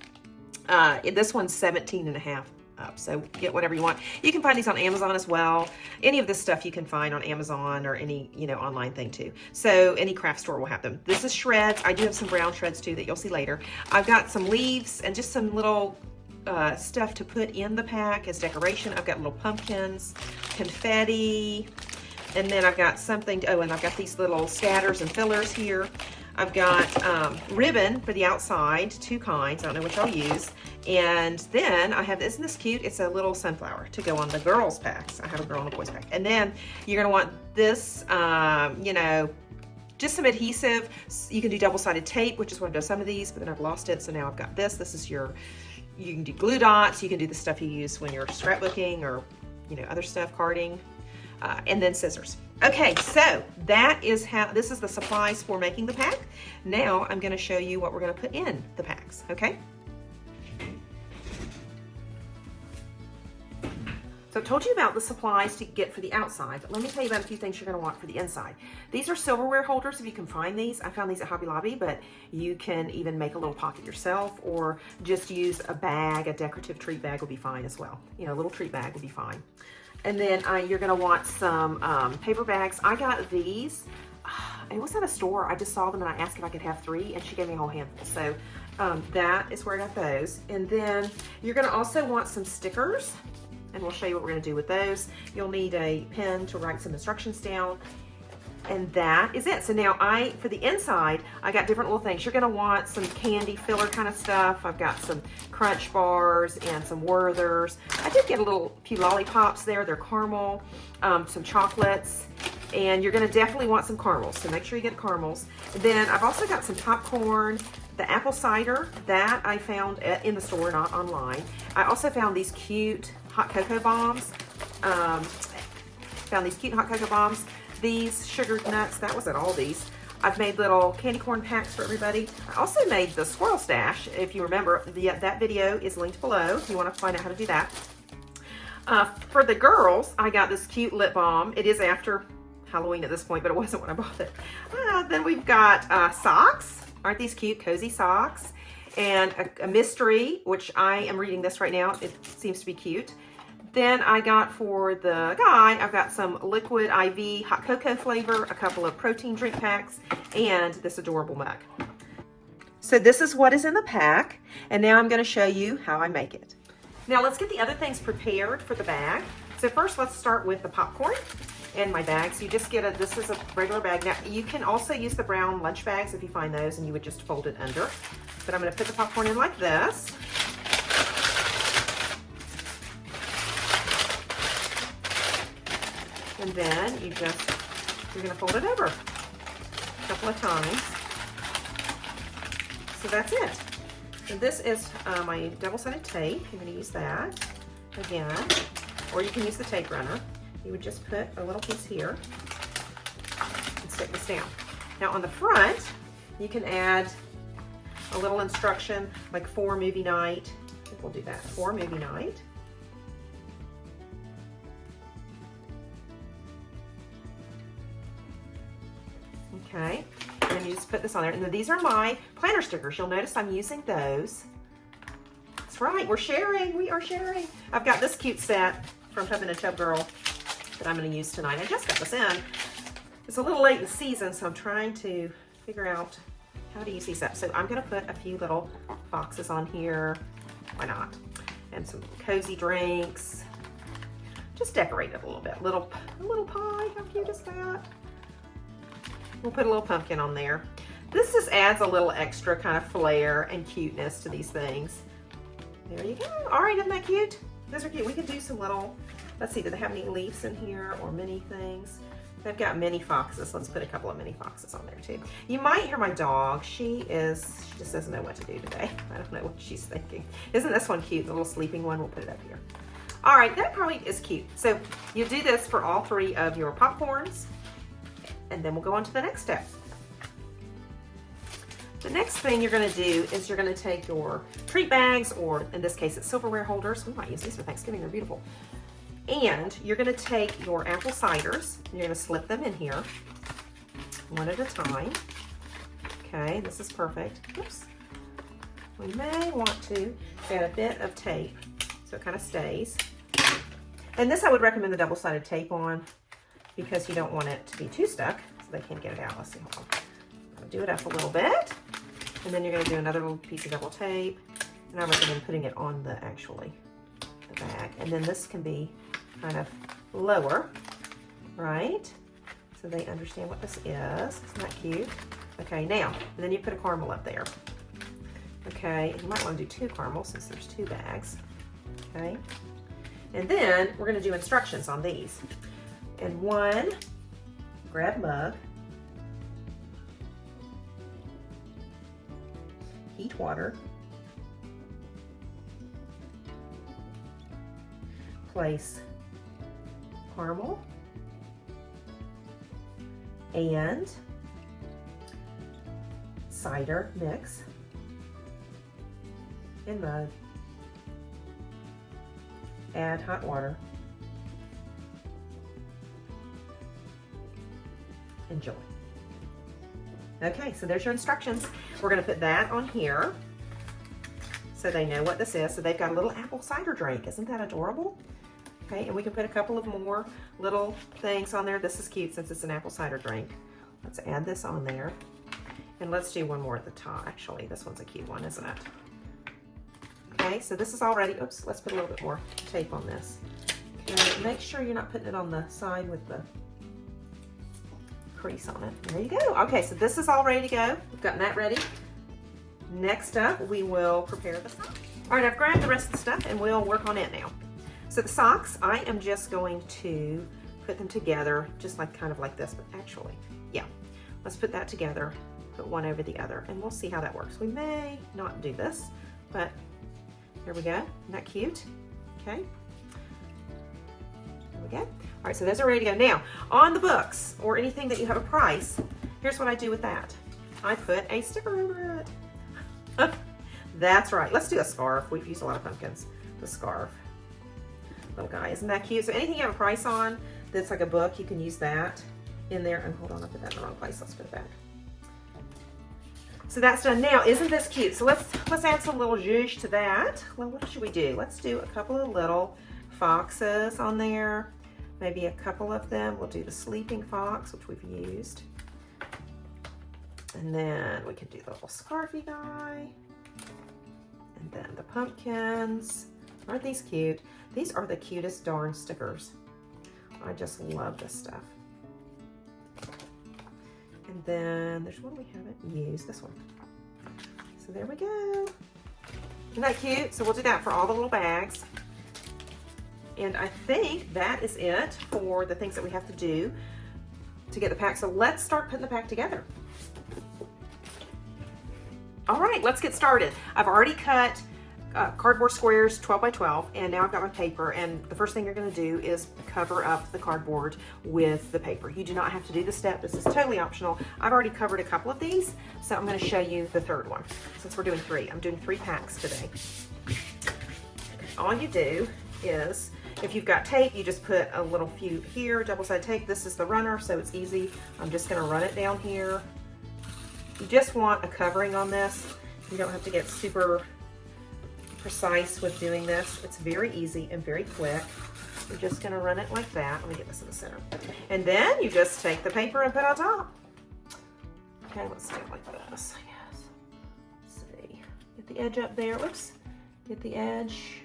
This one's 17.5. Up, so get whatever you want. You can find these on Amazon as well. Any of this stuff you can find on Amazon or any online thing too. So any craft store will have them. This is shreds. I do have some brown shreds too that you'll see later. I've got some leaves and just some little stuff to put in the pack as decoration. I've got little pumpkins, confetti, and then I've got something, and I've got these little scatters and fillers here. I've got ribbon for the outside, 2 kinds, I don't know which I'll use, And then I have, isn't this cute? It's a little sunflower to go on the girls' packs. I have a girl and a boys pack. And then you're gonna want this, you know, just some adhesive. You can do double-sided tape, which is what I've done some of these, but then I've lost it. So now I've got this. This is your, you can do glue dots. You can do the stuff you use when you're scrapbooking or, you know, other stuff, carding, and then scissors. Okay, so that is how, this is the supplies for making the pack. Now I'm gonna show you what we're gonna put in the packs, okay? So I've told you about the supplies to get for the outside, but let me tell you about a few things you're gonna want for the inside. These are silverware holders, if you can find these. I found these at Hobby Lobby, but you can even make a little pocket yourself or just use a bag, a decorative treat bag will be fine as well. You know, a little treat bag will be fine. And then you're gonna want some paper bags. I got these, it was at a store. I just saw them and I asked if I could have 3 and she gave me a whole handful. So that is where I got those. And then you're gonna also want some stickers, and we'll show you what we're gonna do with those. You'll need a pen to write some instructions down, and that is it. So now for the inside, I got different little things. You're gonna want some candy filler kind of stuff. I've got some crunch bars and some Werthers. I did get a few lollipops there. They're caramel, some chocolates, and you're gonna definitely want some caramels. So make sure you get caramels. And then I've also got some popcorn, the apple cider that I found in the store, not online. I also found these cute hot cocoa bombs. These sugared nuts, that was at Aldi's. I've made little candy corn packs for everybody. I also made the squirrel stash. If you remember, that video is linked below if you want to find out how to do that. For the girls, I got this cute lip balm. It is after Halloween at this point, but it wasn't when I bought it. Then we've got socks. Aren't these cute? Cozy socks. And a mystery, which I am reading this right now. It seems to be cute. Then I got for the guy, I've got some liquid IV hot cocoa flavor, a couple of protein drink packs, and this adorable mug. So this is what is in the pack, and now I'm going to show you how I make it. Now let's get the other things prepared for the bag. So first let's start with the popcorn and my bags. You just get this is a regular bag. Now you can also use the brown lunch bags if you find those, and you would just fold it under. But I'm going to put the popcorn in like this. And then you're going to fold it over a couple of times. So that's it. And this is my double-sided tape. I'm going to use that again, or you can use the tape runner. You would just put a little piece here and stick this down. Now on the front, you can add a little instruction like for movie night. I think we'll do that, for movie night. Okay, and then you just put this on there. And then these are my planner stickers. You'll notice I'm using those. That's right, we're sharing, we are sharing. I've got this cute set from Tub and a Tub Girl that I'm gonna use tonight. I just got this in. It's a little late in the season, so I'm trying to figure out how to use these up. So I'm gonna put a few little boxes on here, why not? And some cozy drinks. Just decorate it a little bit. A little pie, how cute is that? We'll put a little pumpkin on there. This just adds a little extra kind of flair and cuteness to these things. There you go. All right, isn't that cute? Those are cute. We could do some little, let's see, do they have any leaves in here or mini things? They've got mini foxes. Let's put a couple of mini foxes on there too. You might hear my dog. She just doesn't know what to do today. I don't know what she's thinking. Isn't this one cute? The little sleeping one. We'll put it up here. All right, that probably is cute. So you do this for all 3 of your popcorns, and then we'll go on to the next step. The next thing you're gonna do is you're gonna take your treat bags, or in this case it's silverware holders. We might use these for Thanksgiving, they're beautiful. And you're gonna take your apple ciders, and you're gonna slip them in here, one at a time. Okay, this is perfect. Oops. We may want to add a bit of tape so it kind of stays. And this I would recommend the double-sided tape on, because you don't want it to be too stuck, so they can't get it out. Let's see, hold on. I'll do it up a little bit, and then you're gonna do another little piece of double tape, and I recommend putting it on the bag. And then this can be kind of lower, right? So they understand what this is. Isn't that cute? Okay, now, and then you put a caramel up there. Okay, and you might want to do 2 caramels since there's 2 bags. Okay, and then we're going to do instructions on these. And 1, grab mug, heat water, place caramel and cider mix in mug, add hot water, enjoy. Okay, so there's your instructions. We're going to put that on here so they know what this is. So they've got a little apple cider drink. Isn't that adorable? Okay, and we can put a couple of more little things on there. This is cute since it's an apple cider drink. Let's add this on there. And let's do one more at the top. Actually, this one's a cute one, isn't it? Okay, so this is already, oops, let's put a little bit more tape on this. Okay, make sure you're not putting it on the side with the crease on it. There you go. Okay, so this is all ready to go. We've gotten that ready. Next up, we will prepare the socks. All right, I've grabbed the rest of the stuff and we'll work on it now. So the socks, I am just going to put them together, just like kind of like this, but actually, yeah. Let's put that together, put one over the other, and we'll see how that works. We may not do this, but here we go. Isn't that cute? Okay. There we go. All right, so those are ready to go. Now, on the books or anything that you have a price, here's what I do with that. I put a sticker over it. That's right. Let's do a scarf. We've used a lot of pumpkins. The scarf. Little guy, isn't that cute? So anything you have a price on that's like a book, you can use that in there. And hold on, I put that in the wrong place. Let's put it back. So that's done. Now, isn't this cute? So let's add some little zhuzh to that. Well, what should we do? Let's do a couple of little foxes on there. Maybe a couple of them. We'll do the sleeping fox, which we've used. And then we can do the little scarfy guy. And then the pumpkins. Aren't these cute? These are the cutest darn stickers. I just love this stuff. And then there's one we haven't used, this one. So there we go. Isn't that cute? So we'll do that for all the little bags. And I think that is it for the things that we have to do to get the pack. So let's start putting the pack together. All right, let's get started. I've already cut cardboard squares 12 by 12, and now I've got my paper, and the first thing you're going to do is cover up the cardboard with the paper. You do not have to do this step. This is totally optional. I've already covered a couple of these, so I'm going to show you the third one. Since we're doing 3, I'm doing 3 packs today. All you do is, if you've got tape, you just put a little few here, double-sided tape. This is the runner, so it's easy. I'm just going to run it down here. You just want a covering on this. You don't have to get super precise with doing this. It's very easy and very quick. You're just going to run it like that. Let me get this in the center. And then you just take the paper and put on top. Okay, let's do it like this, I guess. Let's see. Get the edge up there. Whoops. Get the edge.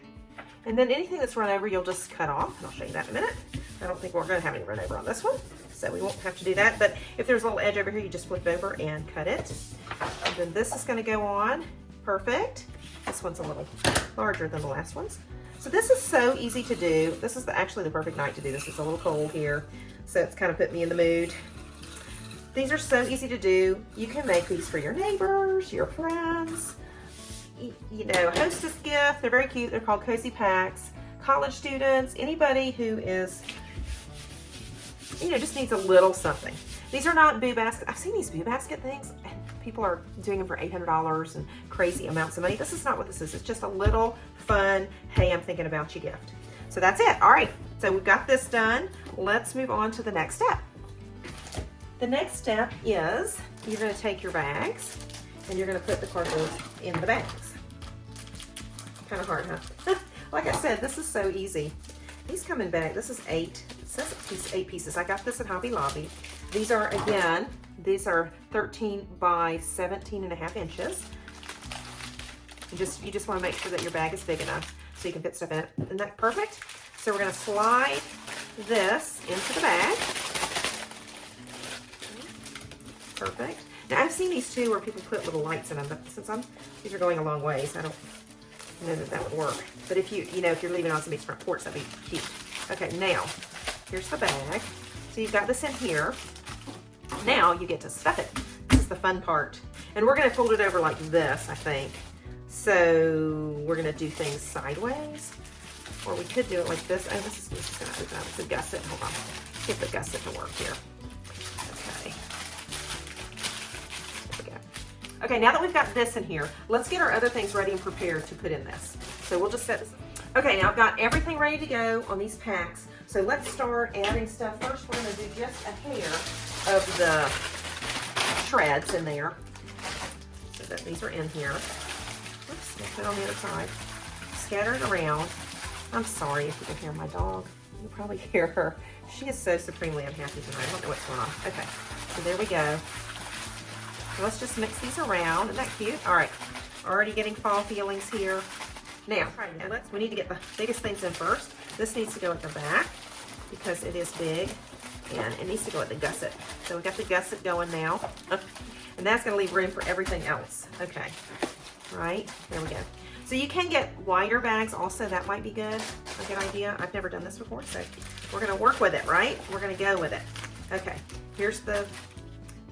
And then anything that's run over, you'll just cut off. And I'll show you that in a minute. I don't think we're going to have any run over on this one, so we won't have to do that. But if there's a little edge over here, you just flip it over and cut it. And then this is going to go on. Perfect. This one's a little larger than the last ones. So this is so easy to do. This is actually the perfect night to do this. It's a little cold here, so it's kind of put me in the mood. These are so easy to do. You can make these for your neighbors, your friends, you know, hostess gift. They're very cute. They're called cozy packs. College students, anybody who is, you know, just needs a little something. These are not boo basket. I've seen these boo basket things, and people are doing them for $800 and crazy amounts of money. This is not what this is. It's just a little fun, hey, I'm thinking about you gift. So that's it. All right, so we've got this done. Let's move on to the next step. The next step is you're going to take your bags and you're going to put the cardboard in the bags. Kind of hard, huh? Like I said, this is so easy. These come in bags. This is 8. It says it's 8 pieces. I got this at Hobby Lobby. These are, again, these are 13 by 17.5 inches. You just want to make sure that your bag is big enough so you can fit stuff in it. Isn't that perfect? So we're going to slide this into the bag. Perfect. Now, I've seen these too where people put little lights in them, but since these are going a long ways, I don't know that would work. But if if you're leaving on somebody's front porch, that'd be cute. Okay, now, here's the bag. So you've got this in here. Now you get to stuff it. This is the fun part. And we're gonna fold it over like this, I think. So we're gonna do things sideways. Or we could do it like this. Oh, this is gonna open up. It's a gusset. Hold on. Get the gusset to work here. Okay. There we go. Okay, now that we've got this in here, let's get our other things ready and prepared to put in this. So we'll just set this. Okay, now I've got everything ready to go on these packs. So let's start adding stuff. First, we're gonna do just a hair of the shreds in there. So that these are in here. Oops, we'll put it on the other side. Scatter it around. I'm sorry if you can hear my dog. You'll probably hear her. She is so supremely unhappy tonight. I don't know what's going on. Okay, so there we go. So let's just mix these around. Isn't that cute? All right, already getting fall feelings here. Now, we need to get the biggest things in first. This needs to go at the back because it is big, and it needs to go at the gusset. So we got the gusset going now, and that's gonna leave room for everything else. Okay, right, there we go. So you can get wider bags also, that might be good, a good idea. I've never done this before, so we're gonna work with it, right? We're gonna go with it. Okay, here's the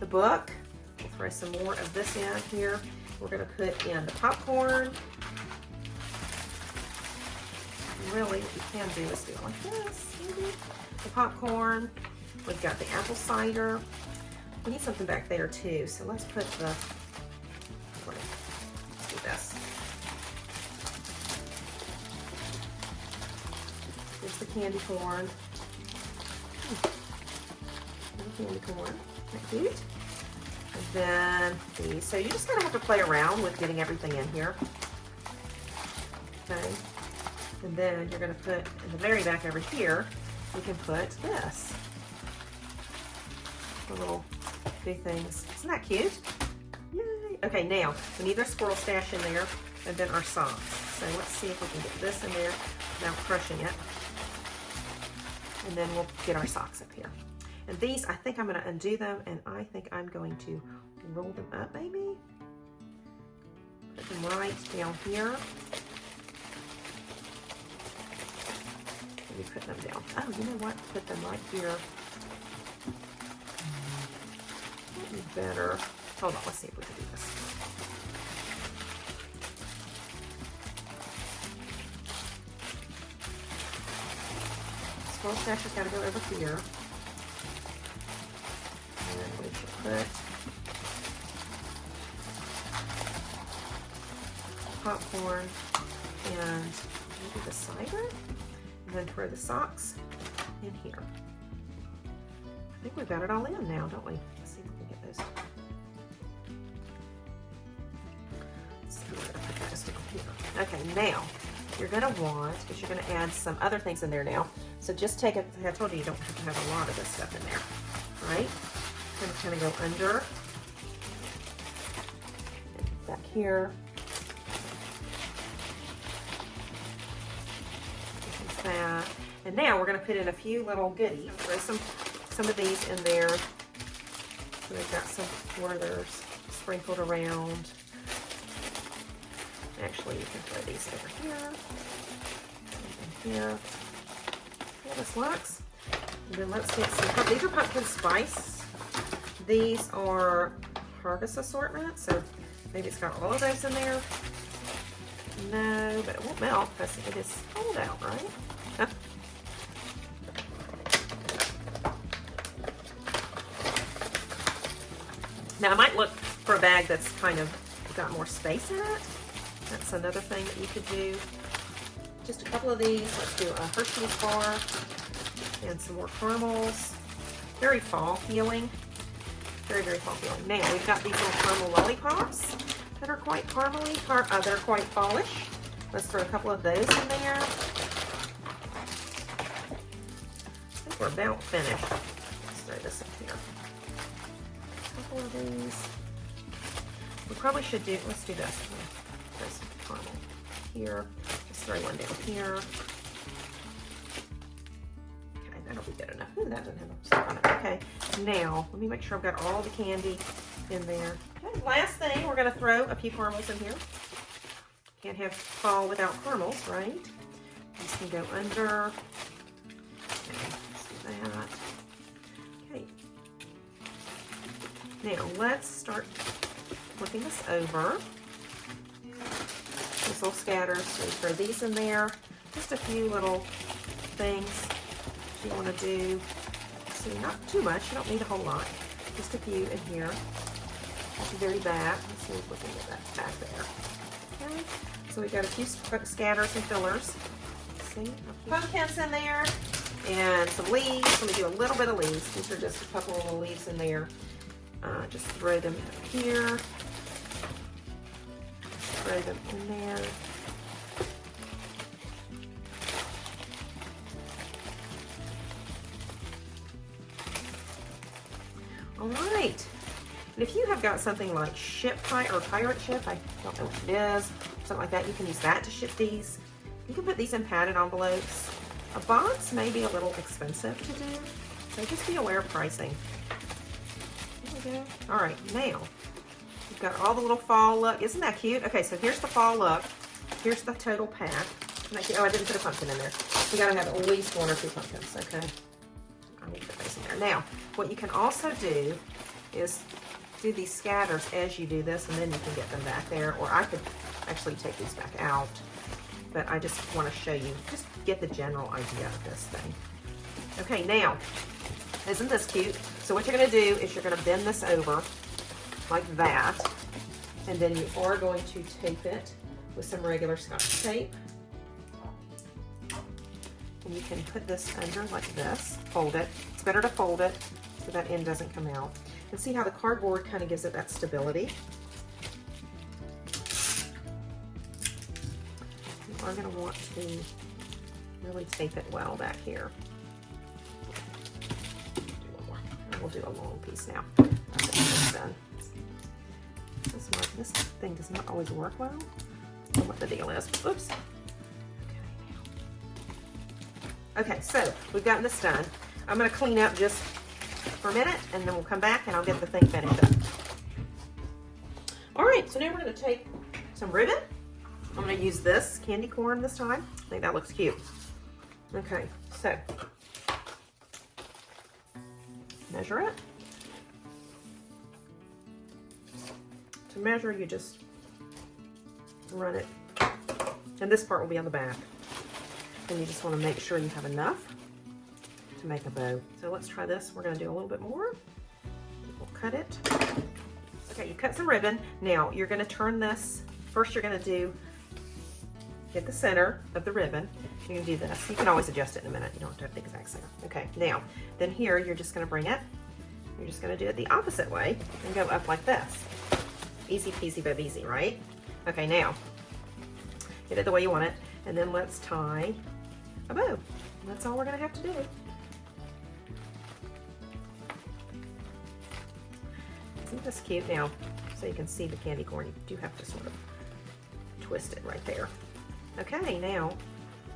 book. We'll throw some more of this in here. We're gonna put in the popcorn. Really, what you can do is do it like this, maybe. The popcorn. We've got the apple cider. We need something back there too, so let's put let's do this. Here's the candy corn. Candy corn, isn't that cute? And then these. So you just kind of have to play around with getting everything in here. Okay. And then you're going to put in the very back over here, you can put this. The little two things. Isn't that cute? Yay! Okay, now we need our squirrel stash in there and then our socks. So let's see if we can get this in there without crushing it. And then we'll get our socks up here. And these, I think I'm going to undo them, and I think I'm going to roll them up maybe. Put them right down here. Maybe put them down. Oh, you know what? Put them right here. Might be better. Hold on, let's see if we can do this. Squirrel stash has got to go over here. And we should put popcorn and maybe the cider. And then throw the socks in here. I think we've got it all in now, don't we? Let's see if we can get those. Let's see, we're gonna put those down here. Okay, now you're gonna want, because you're gonna add some other things in there now. So just take it, I told you you don't have to have a lot of this stuff in there, right? Kind of go under, back here. That. And now we're going to put in a few little goodies. Throw some of these in there. So we've got some Werther's sprinkled around. Actually, you can throw these over here. And here. Yeah, this works. And then let's get some, these are pumpkin spice. These are harvest assortment. So maybe it's got all of those in there. No, but it won't melt because it is cold out, right? Huh? Now I might look for a bag that's kind of got more space in it. That's another thing that you could do. Just a couple of these. Let's do a Hershey's bar and some more caramels. Very fall feeling. Very, very fall feeling. Now we've got these little caramel lollipops that are quite caramely, that are quite fallish. Let's throw a couple of those in there. I think we're about finished. Let's throw this up here. A couple of these. We probably should do, let's do this. Throw some caramel here. Let's throw one down here. Okay, that'll be good enough. Ooh, that doesn't have stuff on it. Okay, now let me make sure I've got all the candy in there. Okay, last thing, we're going to throw a few caramels in here. Can't have fall without caramels, right? This can go under. Okay, let's do that. Okay. Now let's start flipping this over. These little scatters, so you throw these in there. Just a few little things you want to do. So not too much, you don't need a whole lot. Just a few in here. At the very back. Let's see if we can get that back there. Okay. So we've got a few scatters and fillers. See? Pumpkins in there. And some leaves. Let me do a little bit of leaves. These are just a couple of little leaves in there. Just throw them up here. Throw them in there. All right. And if you have got something like pirate ship, I don't know what it is, something like that, you can use that to ship these. You can put these in padded envelopes. A box may be a little expensive to do, so just be aware of pricing. There we go. All right, now we've got all the little fall look. Isn't that cute? Okay, so here's the fall look. Here's the total pack. Oh, I didn't put a pumpkin in there. We gotta have at least 1 or 2 pumpkins. Okay, I need to put those in there. Now, what you can also do is do these scatters as you do this, and then you can get them back there. Or I could actually take these back out, but I just want to show you, just get the general idea of this thing. Okay, now, isn't this cute? So what you're going to do is you're going to bend this over like that, and then you are going to tape it with some regular Scotch tape. And you can put this under like this, fold it. It's better to fold it so that end doesn't come out. And see how the cardboard kind of gives it that stability. You are going to want to really tape it well back here. Do one more. And we'll do a long piece now. That's done. This thing does not always work well. I don't know what the deal is. Oops. Okay, so we've gotten this done. I'm going to clean up just for a minute, and then we'll come back and I'll get the thing finished up. All right, so now we're going to take some ribbon. I'm going to use this candy corn this time. I think that looks cute. Okay, so measure it. To measure, you just run it, and this part will be on the back. And you just want to make sure you have enough to make a bow. So let's try this. We're going to do a little bit more. We'll cut it. Okay, you cut some ribbon. Now you're going to turn this. First you're going to get the center of the ribbon. You're going to do this. You can always adjust it in a minute. You don't have to have the exact center. Okay, now, then here you're just going to bring it. You're just going to do it the opposite way and go up like this. Easy peasy but easy, right? Okay, now, get it the way you want it. And then let's tie a bow. That's all we're going to have to do. Isn't this cute? Now, so you can see the candy corn, you do have to sort of twist it right there. Okay, now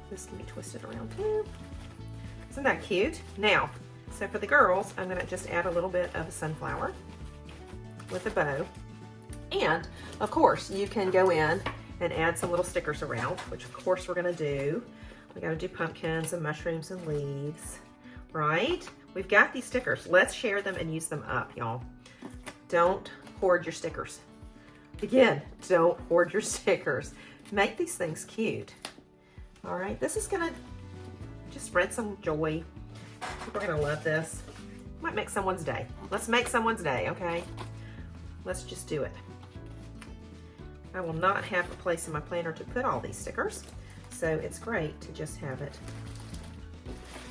this can be twisted around too. Isn't that cute? Now, so for the girls, I'm going to just add a little bit of sunflower with a bow. And of course, you can go in and add some little stickers around, which of course we're going to do. We got to do pumpkins and mushrooms and leaves, right? We've got these stickers. Let's share them and use them up, y'all. Don't hoard your stickers. Again, don't hoard your stickers. Make these things cute. All right, this is going to just spread some joy. People are going to love this. Might make someone's day. Let's make someone's day, okay? Let's just do it. I will not have a place in my planner to put all these stickers, so it's great to just have it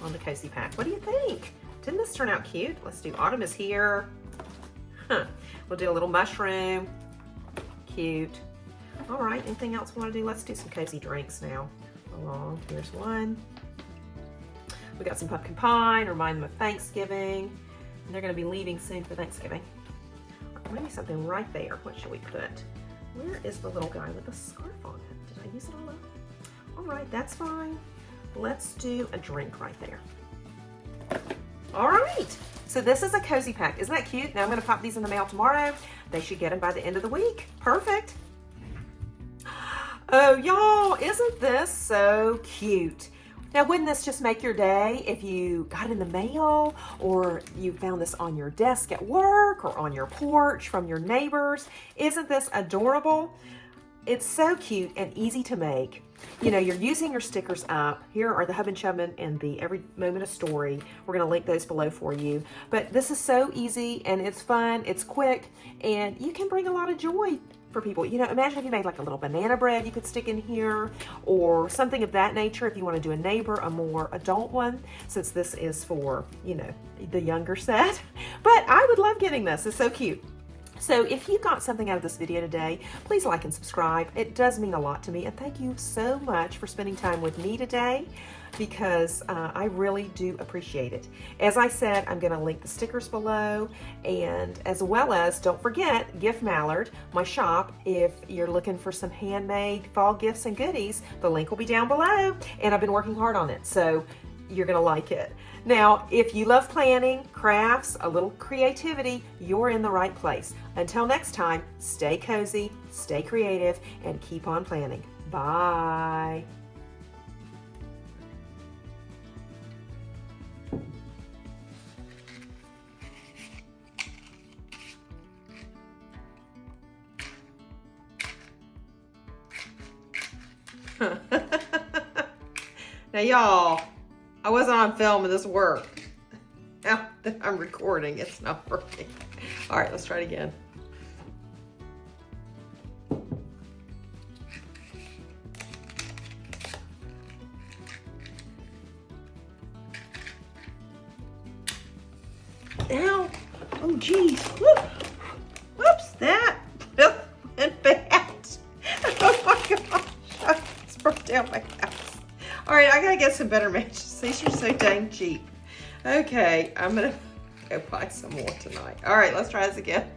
on the cozy pack. What do you think? Didn't this turn out cute? Let's do Autumn is Here. Huh. We'll do a little mushroom. Cute. All right, anything else we want to do? Let's do some cozy drinks now. Along, here's one. We got some pumpkin pie, remind them of Thanksgiving. And they're going to be leaving soon for Thanksgiving. Maybe something right there. What should we put? Where is the little guy with the scarf on it? Did I use it all up? All right, that's fine. Let's do a drink right there. All right, So this is a cozy pack. Isn't that cute? Now I'm gonna pop these in the mail tomorrow. They should get them by the end of the week. Perfect. Oh, y'all, isn't this so cute? Now, wouldn't this just make your day if you got it in the mail, or you found this on your desk at work or on your porch from your neighbors? Isn't this adorable? It's so cute and easy to make. You know, you're using your stickers up. Here are the Hub and Chubbin and the Every Moment a Story. We're going to link those below for you. But this is so easy, and it's fun, it's quick, and you can bring a lot of joy for people. You know, imagine if you made like a little banana bread you could stick in here, or something of that nature if you want to do a neighbor, a more adult one, since this is for, you know, the younger set. But I would love getting this. It's so cute. So if you got something out of this video today, please like and subscribe. It does mean a lot to me, and thank you so much for spending time with me today, because I really do appreciate it. As I said, I'm going to link the stickers below, and as well as, don't forget, Gift Mallard, my shop. If you're looking for some handmade fall gifts and goodies, the link will be down below, and I've been working hard on it, so you're going to like it. Now, if you love planning, crafts, a little creativity, you're in the right place. Until next time, stay cozy, stay creative, and keep on planning. Bye. Now, y'all, I wasn't on film and this worked. Now that I'm recording, it's not working. All right, let's try it again. Ow. Oh, geez. Whoops, that went bad. Oh my gosh. I just broke down my house. All right, I gotta get some better matches. These are so dang cheap. Okay, I'm gonna go buy some more tonight. All right, let's try this again.